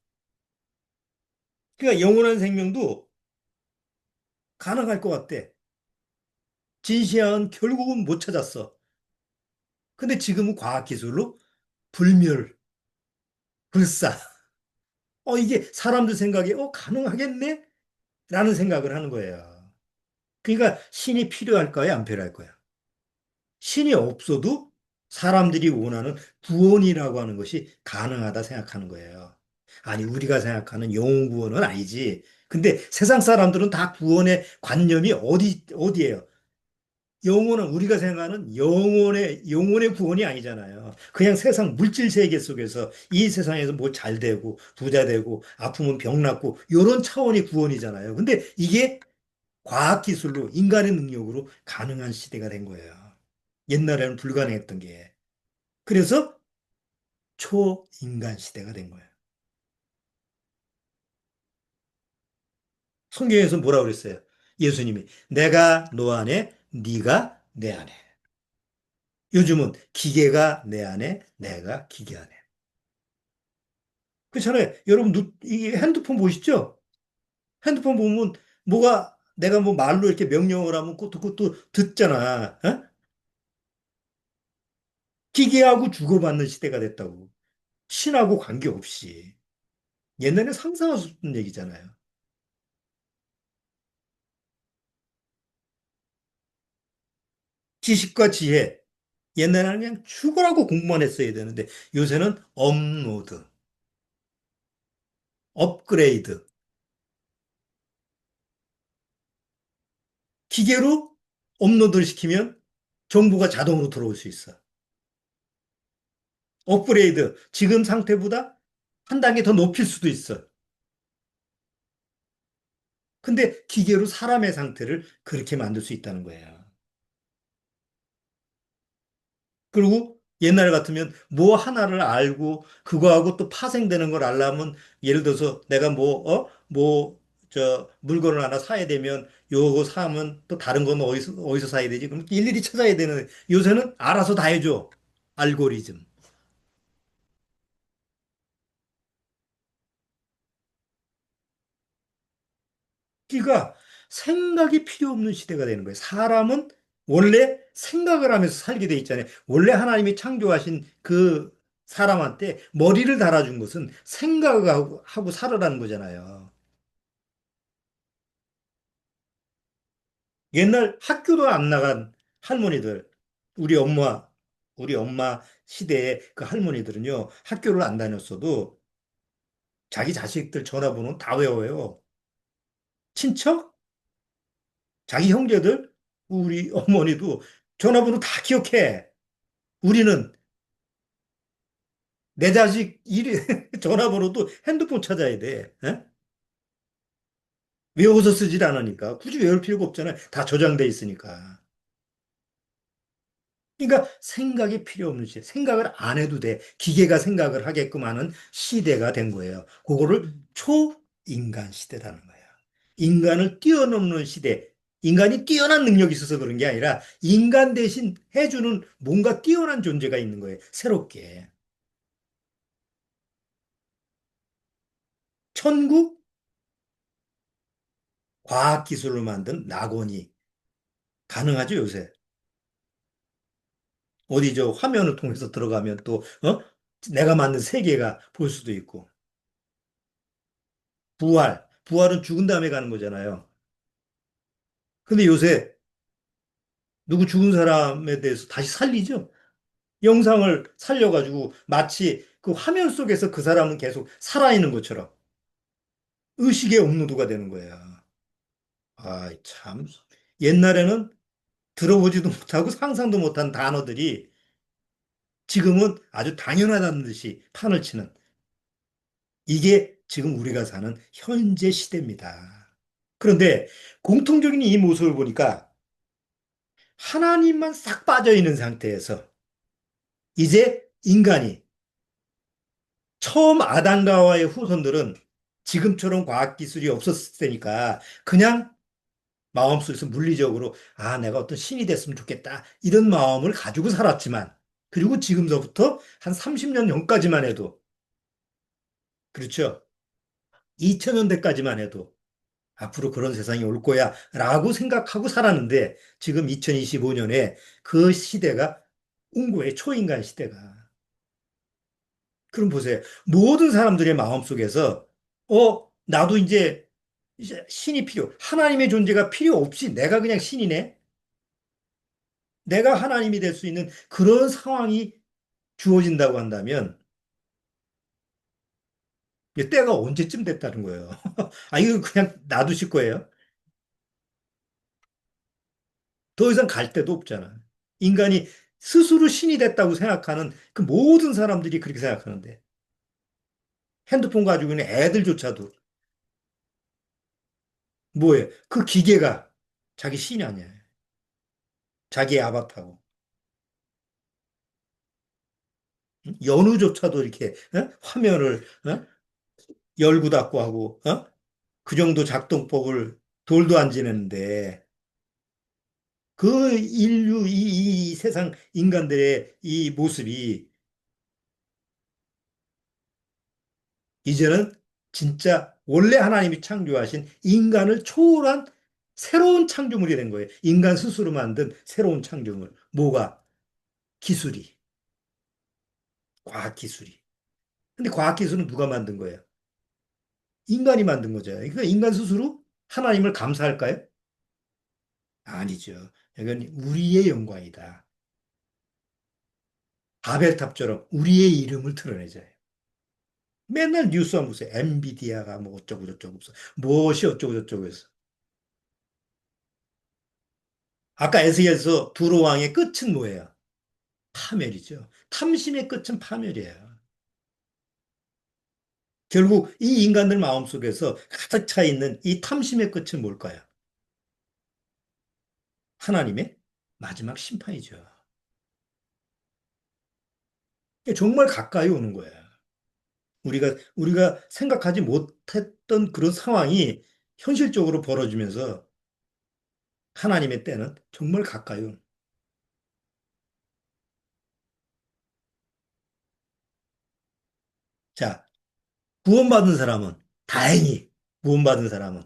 그러니까 영원한 생명도 가능할 것 같대. 진시황은 결국은 못 찾았어. 근데 지금은 과학기술로 불멸, 불사. 이게 사람들 생각에, 가능하겠네? 라는 생각을 하는 거예요. 그러니까 신이 필요할까요? 안 필요할까요? 신이 없어도 사람들이 원하는 구원이라고 하는 것이 가능하다 생각하는 거예요. 아니, 우리가 생각하는 영혼 구원은 아니지. 근데 세상 사람들은 다 구원의 관념이 어디예요? 영혼은 우리가 생각하는 영혼의 구원이 아니잖아요. 그냥 세상 물질 세계 속에서 이 세상에서 뭐 잘 되고 부자 되고 아프면 병 낫고 이런 차원의 구원이잖아요. 근데 이게 과학 기술로 인간의 능력으로 가능한 시대가 된 거예요. 옛날에는 불가능했던 게. 그래서 초인간 시대가 된 거예요. 성경에서 뭐라고 그랬어요? 예수님이 내가 너 안에 네가 내 안에. 요즘은 기계가 내 안에 내가 기계 안에. 그렇잖아요. 여러분, 이 핸드폰 보시죠? 핸드폰 보면 뭐가 내가 뭐 말로 이렇게 명령을 하면 그것도 듣잖아. 기계하고 주고받는 시대가 됐다고. 신하고 관계없이. 옛날에 상상할 수 없는 얘기잖아요. 지식과 지혜. 옛날에는 그냥 죽으라고 공부만 했어야 되는데 요새는 업로드, 업그레이드. 기계로 업로드를 시키면 정보가 자동으로 들어올 수 있어. 업그레이드, 지금 상태보다 한 단계 더 높일 수도 있어. 근데 기계로 사람의 상태를 그렇게 만들 수 있다는 거예요. 그리고 옛날 같으면 뭐 하나를 알고 그거하고 또 파생되는 걸 알려면 예를 들어서 내가 물건을 하나 사야 되면 요거 사면 또 다른 건 어디서 사야 되지? 그럼 일일이 찾아야 되는 요새는 알아서 다 해줘. 알고리즘. 그러니까 생각이 필요 없는 시대가 되는 거예요. 사람은 원래 생각을 하면서 살게 돼 있잖아요. 원래 하나님이 창조하신 그 사람한테 머리를 달아준 것은 생각하고 살아라는 거잖아요. 옛날 학교도 안 나간 할머니들, 우리 엄마, 우리 엄마 시대의 그 할머니들은요, 학교를 안 다녔어도 자기 자식들 전화번호는 다 외워요. 친척? 자기 형제들? 우리 어머니도 전화번호 다 기억해. 우리는 내 자식 전화번호도 핸드폰 찾아야 돼. 에? 외워서 쓰질 않으니까. 굳이 외울 필요가 없잖아요. 다 저장돼 있으니까. 그러니까 생각이 필요 없는 시대. 생각을 안 해도 돼. 기계가 생각을 하게끔 하는 시대가 된 거예요. 그거를 초인간 시대라는 거예요. 인간을 뛰어넘는 시대. 인간이 뛰어난 능력이 있어서 그런 게 아니라 인간 대신 해주는 뭔가 뛰어난 존재가 있는 거예요. 새롭게. 천국 과학기술로 만든 낙원이 가능하죠, 요새. 어디 저 화면을 통해서 들어가면 또, 내가 만든 세계가 볼 수도 있고. 부활. 부활은 죽은 다음에 가는 거잖아요. 근데 요새 누구 죽은 사람에 대해서 다시 살리죠? 영상을 살려가지고 마치 그 화면 속에서 그 사람은 계속 살아있는 것처럼 의식의 업로드가 되는 거예요. 아, 참. 옛날에는 들어보지도 못하고 상상도 못한 단어들이 지금은 아주 당연하다는 듯이 판을 치는 이게 지금 우리가 사는 현재 시대입니다. 그런데 공통적인 이 모습을 보니까 하나님만 싹 빠져 있는 상태에서 이제 인간이 처음 아담과와의 후손들은 지금처럼 과학기술이 없었을 테니까 그냥 마음속에서 물리적으로 내가 어떤 신이 됐으면 좋겠다 이런 마음을 가지고 살았지만 그리고 지금서부터 한 30년 전까지만 해도 그렇죠. 2000년대까지만 해도 앞으로 그런 세상이 올 거야 라고 생각하고 살았는데 지금 2025년에 그 시대가 온 거예요. 초인간 시대가. 그럼 보세요. 모든 사람들의 마음속에서 나도 이제 신이 하나님의 존재가 필요 없이 내가 그냥 신이네. 내가 하나님이 될 수 있는 그런 상황이 주어진다고 한다면 이게 때가 언제쯤 됐다는 거예요. 이거 그냥 놔두실 거예요. 더 이상 갈 데도 없잖아. 인간이 스스로 신이 됐다고 생각하는 그 모든 사람들이 그렇게 생각하는데 핸드폰 가지고 있는 애들조차도 뭐예요? 그 기계가 자기 신이 아니야. 자기의 아바타고. 연우조차도 이렇게 화면을 열고 닫고 하고 그 정도 작동법을 돌도 안 지냈는데 그 인류 이 세상 인간들의 이 모습이 이제는 진짜 원래 하나님이 창조하신 인간을 초월한 새로운 창조물이 된 거예요. 인간 스스로 만든 새로운 창조물. 뭐가? 기술이. 과학기술이. 근데 과학기술은 누가 만든 거예요? 인간이 만든 거죠. 그러니까 인간 스스로 하나님을 감사할까요? 아니죠. 이건 우리의 영광이다. 바벨탑처럼 우리의 이름을 드러내자요. 맨날 뉴스만 보세요. 엔비디아가 뭐 어쩌고 저쩌고 무엇이 어쩌고 저쩌고 해서. 아까 에스겔서 두로 왕의 끝은 뭐예요? 파멸이죠. 탐심의 끝은 파멸이에요. 결국 이 인간들 마음속에서 가득 차 있는 이 탐심의 끝은 뭘까요? 하나님의 마지막 심판이죠. 정말 가까이 오는 거예요. 우리가 생각하지 못했던 그런 상황이 현실적으로 벌어지면서 하나님의 때는 정말 가까이 오는. 자, 구원받은 사람은 다행히 구원받은 사람은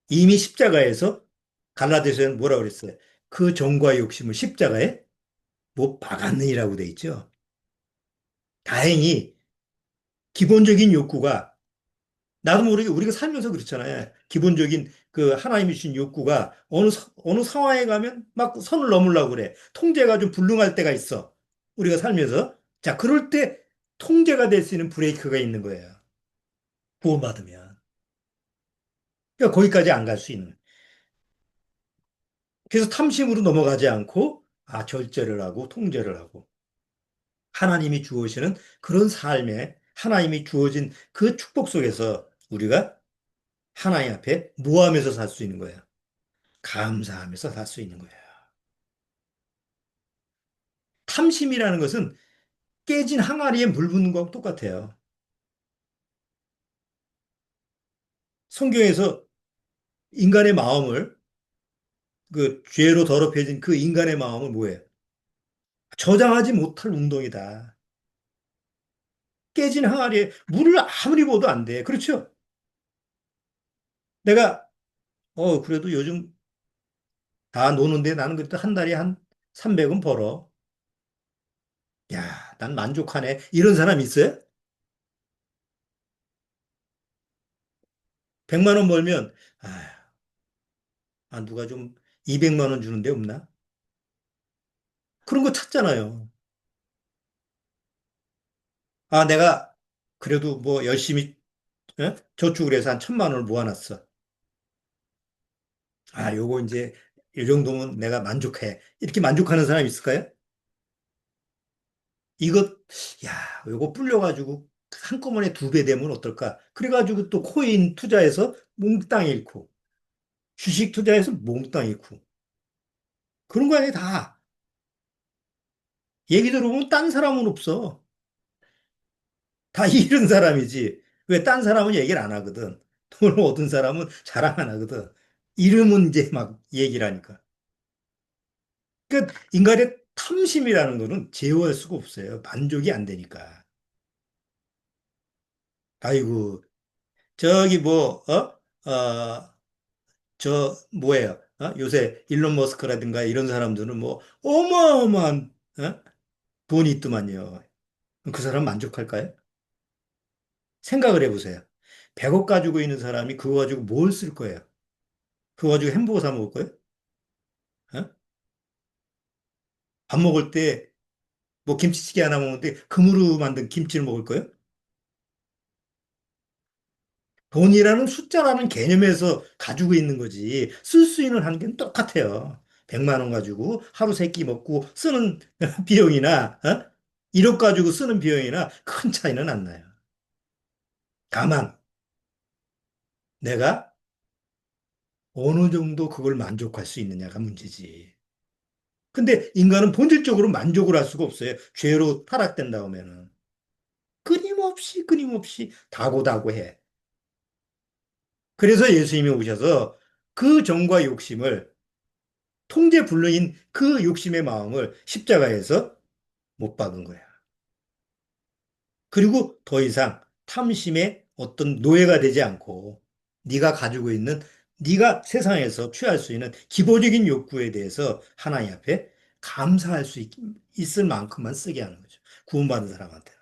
이미 십자가에서 갈라디아서에는 뭐라고 그랬어요? 그 정과 욕심을 십자가에 못 박았느니라고 돼 있죠. 다행히 기본적인 욕구가 나도 모르게 우리가 살면서 그렇잖아요. 기본적인 그 하나님이 주신 욕구가 어느 상황에 가면 막 선을 넘으려고 그래. 통제가 좀 불능할 때가 있어. 우리가 살면서. 자, 그럴 때 통제가 될 수 있는 브레이크가 있는 거예요. 구원받으면. 그러니까 거기까지 안 갈 수 있는. 그래서 탐심으로 넘어가지 않고, 절제를 하고, 통제를 하고, 하나님이 주어지는 그런 삶에, 하나님이 주어진 그 축복 속에서 우리가 하나님 앞에 무함에서 살 수 있는 거예요. 감사하면서 살 수 있는 거예요. 탐심이라는 것은 깨진 항아리에 물 붓는 거하고 똑같아요. 성경에서 인간의 마음을, 그 죄로 더럽혀진 그 인간의 마음을 뭐예요? 저장하지 못할 운동이다. 깨진 항아리에 물을 아무리 부어도 안 돼. 그렇죠? 내가, 그래도 요즘 다 노는데 나는 그래도 한 달에 한 300은 벌어. 야, 난 만족하네. 이런 사람 있어요? 100만 원 벌면, 누가 좀 200만 원 주는데 없나? 그런 거 찾잖아요. 내가 그래도 뭐 열심히 저축을 해서 한 1,000만 원을 모아놨어. 요거 이제 이 정도면 내가 만족해. 이렇게 만족하는 사람 있을까요? 이것, 요거 불려가지고 한꺼번에 2배 되면 어떨까? 그래가지고 또 코인 투자해서 몽땅 잃고, 주식 투자해서 몽땅 잃고. 그런 거 아니에요, 다. 얘기 들어보면 딴 사람은 없어. 다 잃은 사람이지. 왜 딴 사람은 얘기를 안 하거든. 돈을 얻은 사람은 자랑 안 하거든. 이름은 이제 막 얘기를 하니까. 그러니까 인간의 탐심이라는 거는 제어할 수가 없어요. 만족이 안 되니까. 아이고, 저기 뭐, 뭐예요? 요새 일론 머스크라든가 이런 사람들은 뭐 어마어마한 돈이 있더만요. 그 사람 만족할까요? 생각을 해보세요. 100억 가지고 있는 사람이 그거 가지고 뭘 쓸 거예요? 그거 가지고 햄버거 사 먹을 거예요? 어? 밥 먹을 때 뭐 김치찌개 하나 먹는데 금으로 만든 김치를 먹을 거예요? 돈이라는 숫자라는 개념에서 가지고 있는 거지. 쓸 수 있는 한계는 똑같아요. 100만 원 가지고 하루 세끼 먹고 쓰는 비용이나, 1억 가지고 쓰는 비용이나 큰 차이는 안 나요. 다만, 내가 어느 정도 그걸 만족할 수 있느냐가 문제지. 근데 인간은 본질적으로 만족을 할 수가 없어요. 죄로 타락된 다음에는. 끊임없이 다고다고 해. 그래서 예수님이 오셔서 그 정과 욕심을 통제불능인 그 욕심의 마음을 십자가에서 못 박은 거야. 그리고 더 이상 탐심의 어떤 노예가 되지 않고 네가 가지고 있는 네가 세상에서 취할 수 있는 기본적인 욕구에 대해서 하나님 앞에 감사할 수 있을 만큼만 쓰게 하는 거죠. 구원받은 사람한테.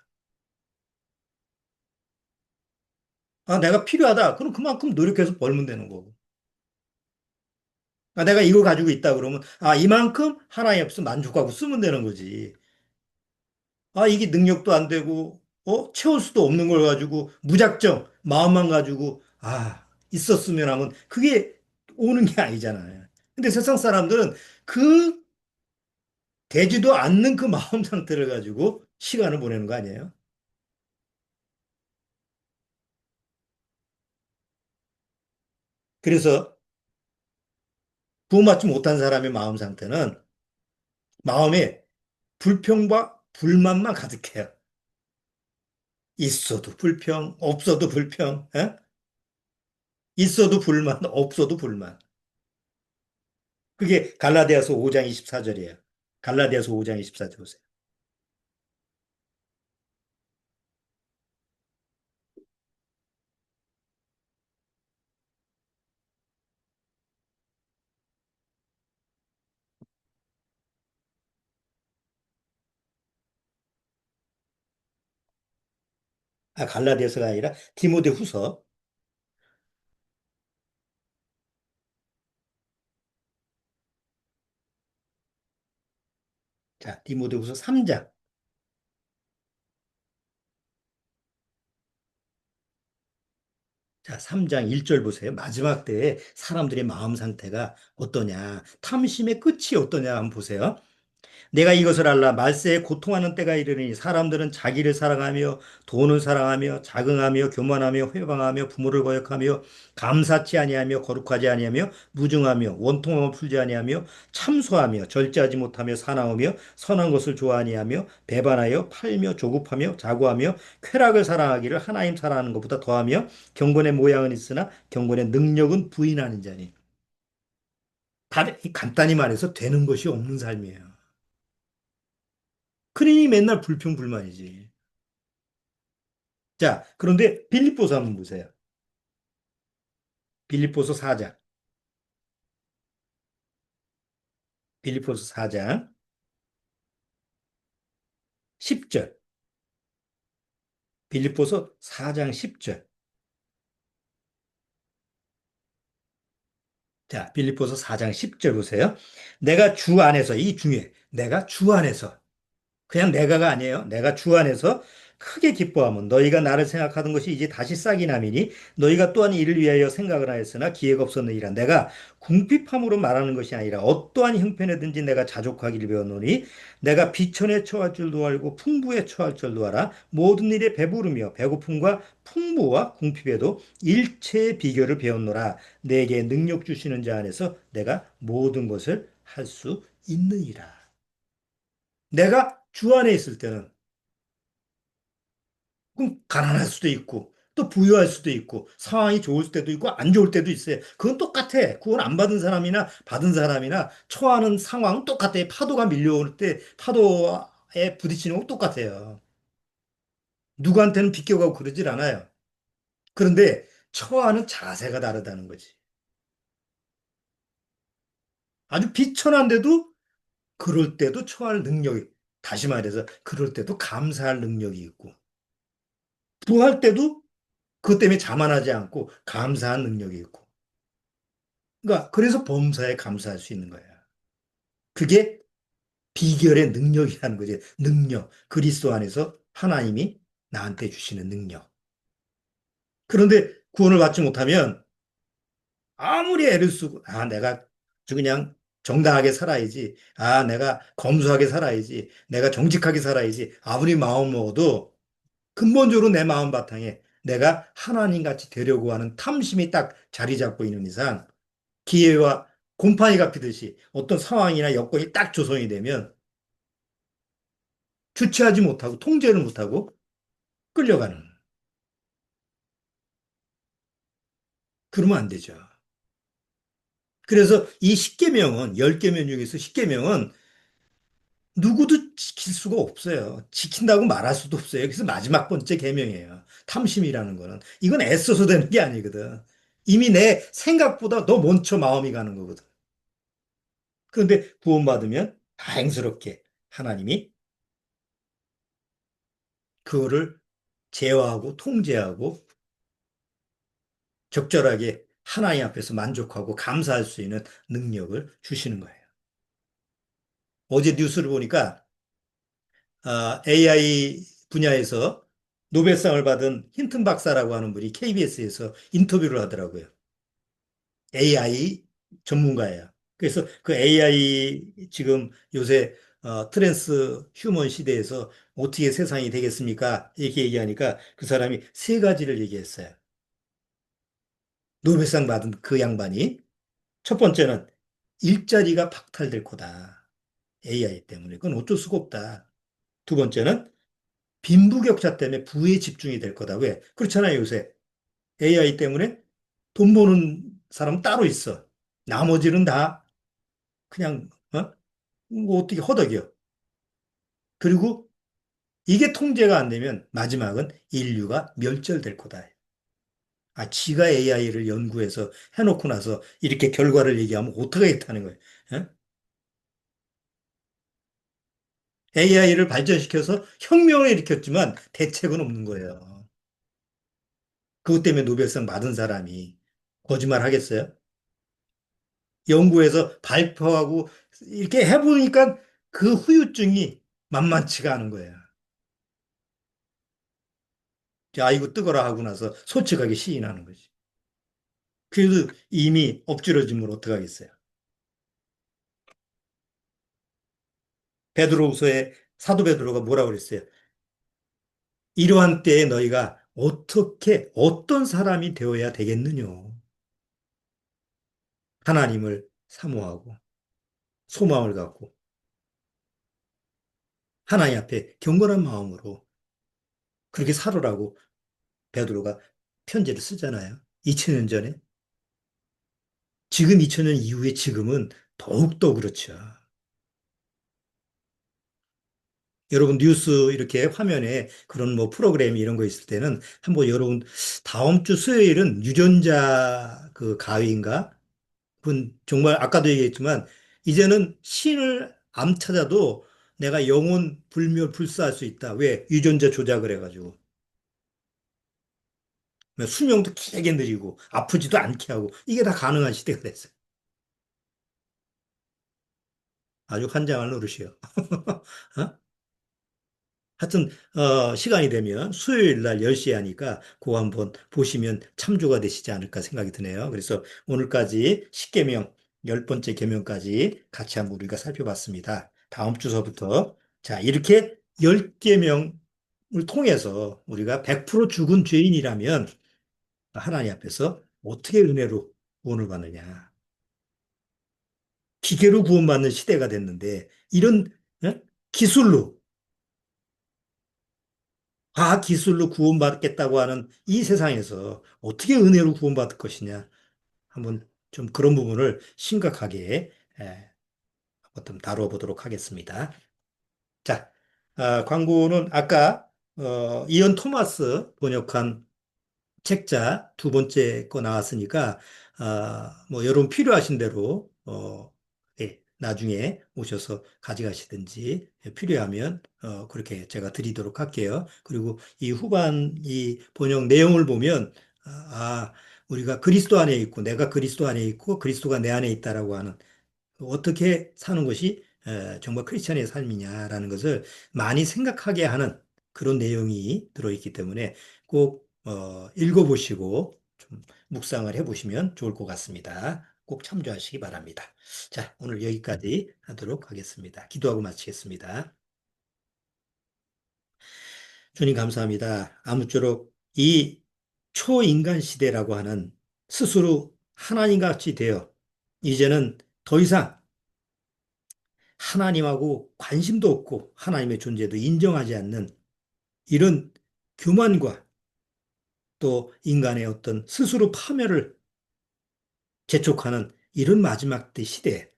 내가 필요하다. 그럼 그만큼 노력해서 벌면 되는 거고. 내가 이걸 가지고 있다 그러면 이만큼 하나님 앞에서 만족하고 쓰면 되는 거지. 이게 능력도 안 되고, 채울 수도 없는 걸 가지고, 무작정, 마음만 가지고, 있었으면 하면, 그게 오는 게 아니잖아요. 근데 세상 사람들은 그 되지도 않는 그 마음 상태를 가지고 시간을 보내는 거 아니에요? 그래서 구원받지 못한 사람의 마음 상태는 마음에 불평과 불만만 가득해요. 있어도 불평, 없어도 불평, 에? 있어도 불만, 없어도 불만. 그게 갈라디아서 5장 24절이에요. 갈라디아서 5장 24절 보세요. 아, 갈라디아서가 아니라 디모데후서. 자, 디모데후서 3장. 자, 3장 1절 보세요. 마지막 때에 사람들의 마음 상태가 어떠냐, 탐심의 끝이 어떠냐 한번 보세요. 내가 이것을 알라 말세에 고통하는 때가 이르니 사람들은 자기를 사랑하며 돈을 사랑하며 자긍하며 교만하며 회방하며 부모를 거역하며 감사치 아니하며 거룩하지 아니하며 무증하며 원통함을 풀지 아니하며 참소하며 절제하지 못하며 사나우며 선한 것을 좋아하니하며 배반하여 팔며 조급하며 자고하며 쾌락을 사랑하기를 하나님 사랑하는 것보다 더하며 경건의 모양은 있으나 경건의 능력은 부인하는 자니. 간단히 말해서 되는 것이 없는 삶이에요. 그러니 맨날 불평불만이지. 자, 그런데 빌립보서 한번 보세요. 빌립보서 4장. 빌립보서 4장 10절. 빌립보서 4장 10절. 자, 빌립보서 4장 10절 보세요. 내가 주 안에서, 이 중에, 내가 주 안에서 그냥 내가가 아니에요. 내가 주 안에서 크게 기뻐하면 너희가 나를 생각하던 것이 이제 다시 싹이 남이니 너희가 또한 이를 위하여 생각을 하였으나 기회가 없었느니라. 내가 궁핍함으로 말하는 것이 아니라 어떠한 형편에든지 내가 자족하기를 배웠노니 내가 비천에 처할 줄도 알고 풍부에 처할 줄도 알아 모든 일에 배부르며 배고픔과 풍부와 궁핍에도 일체의 비결을 배웠노라. 내게 능력 주시는 자 안에서 내가 모든 것을 할 수 있느니라. 내가 주 안에 있을 때는 그럼 가난할 수도 있고 또 부유할 수도 있고 상황이 좋을 때도 있고 안 좋을 때도 있어요. 그건 똑같아. 구원 안 받은 사람이나 받은 사람이나 처하는 상황은 똑같아. 파도가 밀려올 때 파도에 부딪히는 건 똑같아요. 누구한테는 비껴가고 그러질 않아요. 그런데 처하는 자세가 다르다는 거지. 아주 비천한데도 그럴 때도 처할 능력이, 다시 말해서 그럴 때도 감사할 능력이 있고 부할 때도 그것 때문에 자만하지 않고 감사한 능력이 있고. 그러니까 그래서 범사에 감사할 수 있는 거야. 그게 비결의 능력이라는 거지. 능력. 그리스도 안에서 하나님이 나한테 주시는 능력. 그런데 구원을 받지 못하면 아무리 애를 쓰고 내가 아주 그냥 정당하게 살아야지. 내가 검소하게 살아야지. 내가 정직하게 살아야지. 아무리 마음 먹어도 근본적으로 내 마음 바탕에 내가 하나님 같이 되려고 하는 탐심이 딱 자리 잡고 있는 이상 기회와 곰팡이가 피듯이 어떤 상황이나 여건이 딱 조성이 되면 주체하지 못하고 통제를 못하고 끌려가는. 그러면 안 되죠. 그래서 이 10계명은 10계명 중에서 10계명은 누구도 지킬 수가 없어요. 지킨다고 말할 수도 없어요. 그래서 마지막 번째 계명이에요. 탐심이라는 거는. 이건 애써서 되는 게 아니거든. 이미 내 생각보다 더 먼저 마음이 가는 거거든. 그런데 구원받으면 다행스럽게 하나님이 그거를 제어하고 통제하고 적절하게 하나님 앞에서 만족하고 감사할 수 있는 능력을 주시는 거예요. 어제 뉴스를 보니까 AI 분야에서 노벨상을 받은 힌튼 박사라고 하는 분이 KBS에서 인터뷰를 하더라고요. AI 전문가예요. 그래서 그 AI 지금 요새 트랜스 휴먼 시대에서 어떻게 세상이 되겠습니까? 이렇게 얘기하니까 그 사람이 세 가지를 얘기했어요. 노벨상 받은 그 양반이. 첫 번째는 일자리가 박탈될 거다. AI 때문에. 그건 어쩔 수가 없다. 두 번째는 빈부격차 때문에 부에 집중이 될 거다. 왜? 그렇잖아요, 요새. AI 때문에 돈 버는 사람 따로 있어. 나머지는 다 그냥, 뭐 어떻게 허덕이요. 그리고 이게 통제가 안 되면 마지막은 인류가 멸절될 거다. 아, 지가 AI를 연구해서 해놓고 나서 이렇게 결과를 얘기하면 어떡하겠다는 거예요. AI를 발전시켜서 혁명을 일으켰지만 대책은 없는 거예요. 그것 때문에 노벨상 받은 사람이 거짓말 하겠어요? 연구해서 발표하고 이렇게 해보니까 그 후유증이 만만치가 않은 거예요. 아이고 뜨거라 하고 나서 솔직하게 시인하는 거지. 그래도 이미 엎질러지면 어떡하겠어요. 베드로후서에 사도 베드로가 뭐라고 그랬어요? 이러한 때에 너희가 어떻게 어떤 사람이 되어야 되겠느냐? 하나님을 사모하고 소망을 갖고 하나님 앞에 경건한 마음으로 그렇게 살으라고 베드로가 편지를 쓰잖아요. 2000년 전에. 지금 2000년 이후에 지금은 더욱더 그렇죠. 여러분 뉴스 이렇게 화면에 그런 뭐 프로그램 이런 거 있을 때는 한번 여러분 다음 주 수요일은 유전자 그 가위인가? 그건 정말 아까도 얘기했지만 이제는 신을 안 찾아도 내가 영혼 불멸 불사할 수 있다. 왜? 유전자 조작을 해가지고. 수명도 길게 늘리고 아프지도 않게 하고 이게 다 가능한 시대가 됐어요. 아주 환장할 노릇이요. 어? 하여튼 시간이 되면 수요일 날 10시에 하니까 그거 한번 보시면 참조가 되시지 않을까 생각이 드네요. 그래서 오늘까지 10계명, 10번째 계명까지 같이 한번 우리가 살펴봤습니다. 다음 주서부터 자, 이렇게 10계명을 통해서 우리가 100% 죽은 죄인이라면 하나님 앞에서 어떻게 은혜로 구원을 받느냐. 기계로 구원받는 시대가 됐는데 이런 기술로 과학 기술로 구원받겠다고 하는 이 세상에서 어떻게 은혜로 구원받을 것이냐. 한번 좀 그런 부분을 심각하게 한번 다뤄보도록 하겠습니다. 자, 광고는 아까 이언 토마스 번역한 책자 두 번째 거 나왔으니까 뭐 여러분 필요하신 대로 예, 나중에 오셔서 가져가시든지 필요하면 그렇게 제가 드리도록 할게요. 그리고 이 후반 이 번역 내용을 보면 우리가 그리스도 안에 있고 내가 그리스도 안에 있고 그리스도가 내 안에 있다라고 하는 어떻게 사는 것이 정말 크리스천의 삶이냐라는 것을 많이 생각하게 하는 그런 내용이 들어있기 때문에 꼭 읽어보시고 좀 묵상을 해보시면 좋을 것 같습니다. 꼭 참조하시기 바랍니다. 자, 오늘 여기까지 하도록 하겠습니다. 기도하고 마치겠습니다. 주님 감사합니다. 아무쪼록 이 초인간 시대라고 하는 스스로 하나님같이 되어 이제는 더 이상 하나님하고 관심도 없고 하나님의 존재도 인정하지 않는 이런 교만과 또 인간의 어떤 스스로 파멸을 재촉하는 이런 마지막 때 시대에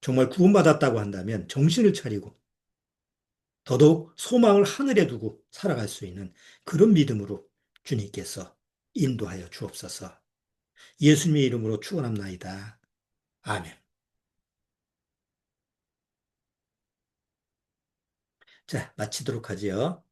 정말 구원받았다고 한다면 정신을 차리고 더더욱 소망을 하늘에 두고 살아갈 수 있는 그런 믿음으로 주님께서 인도하여 주옵소서. 예수님의 이름으로 축원합나이다. 아멘. 자, 마치도록 하지요.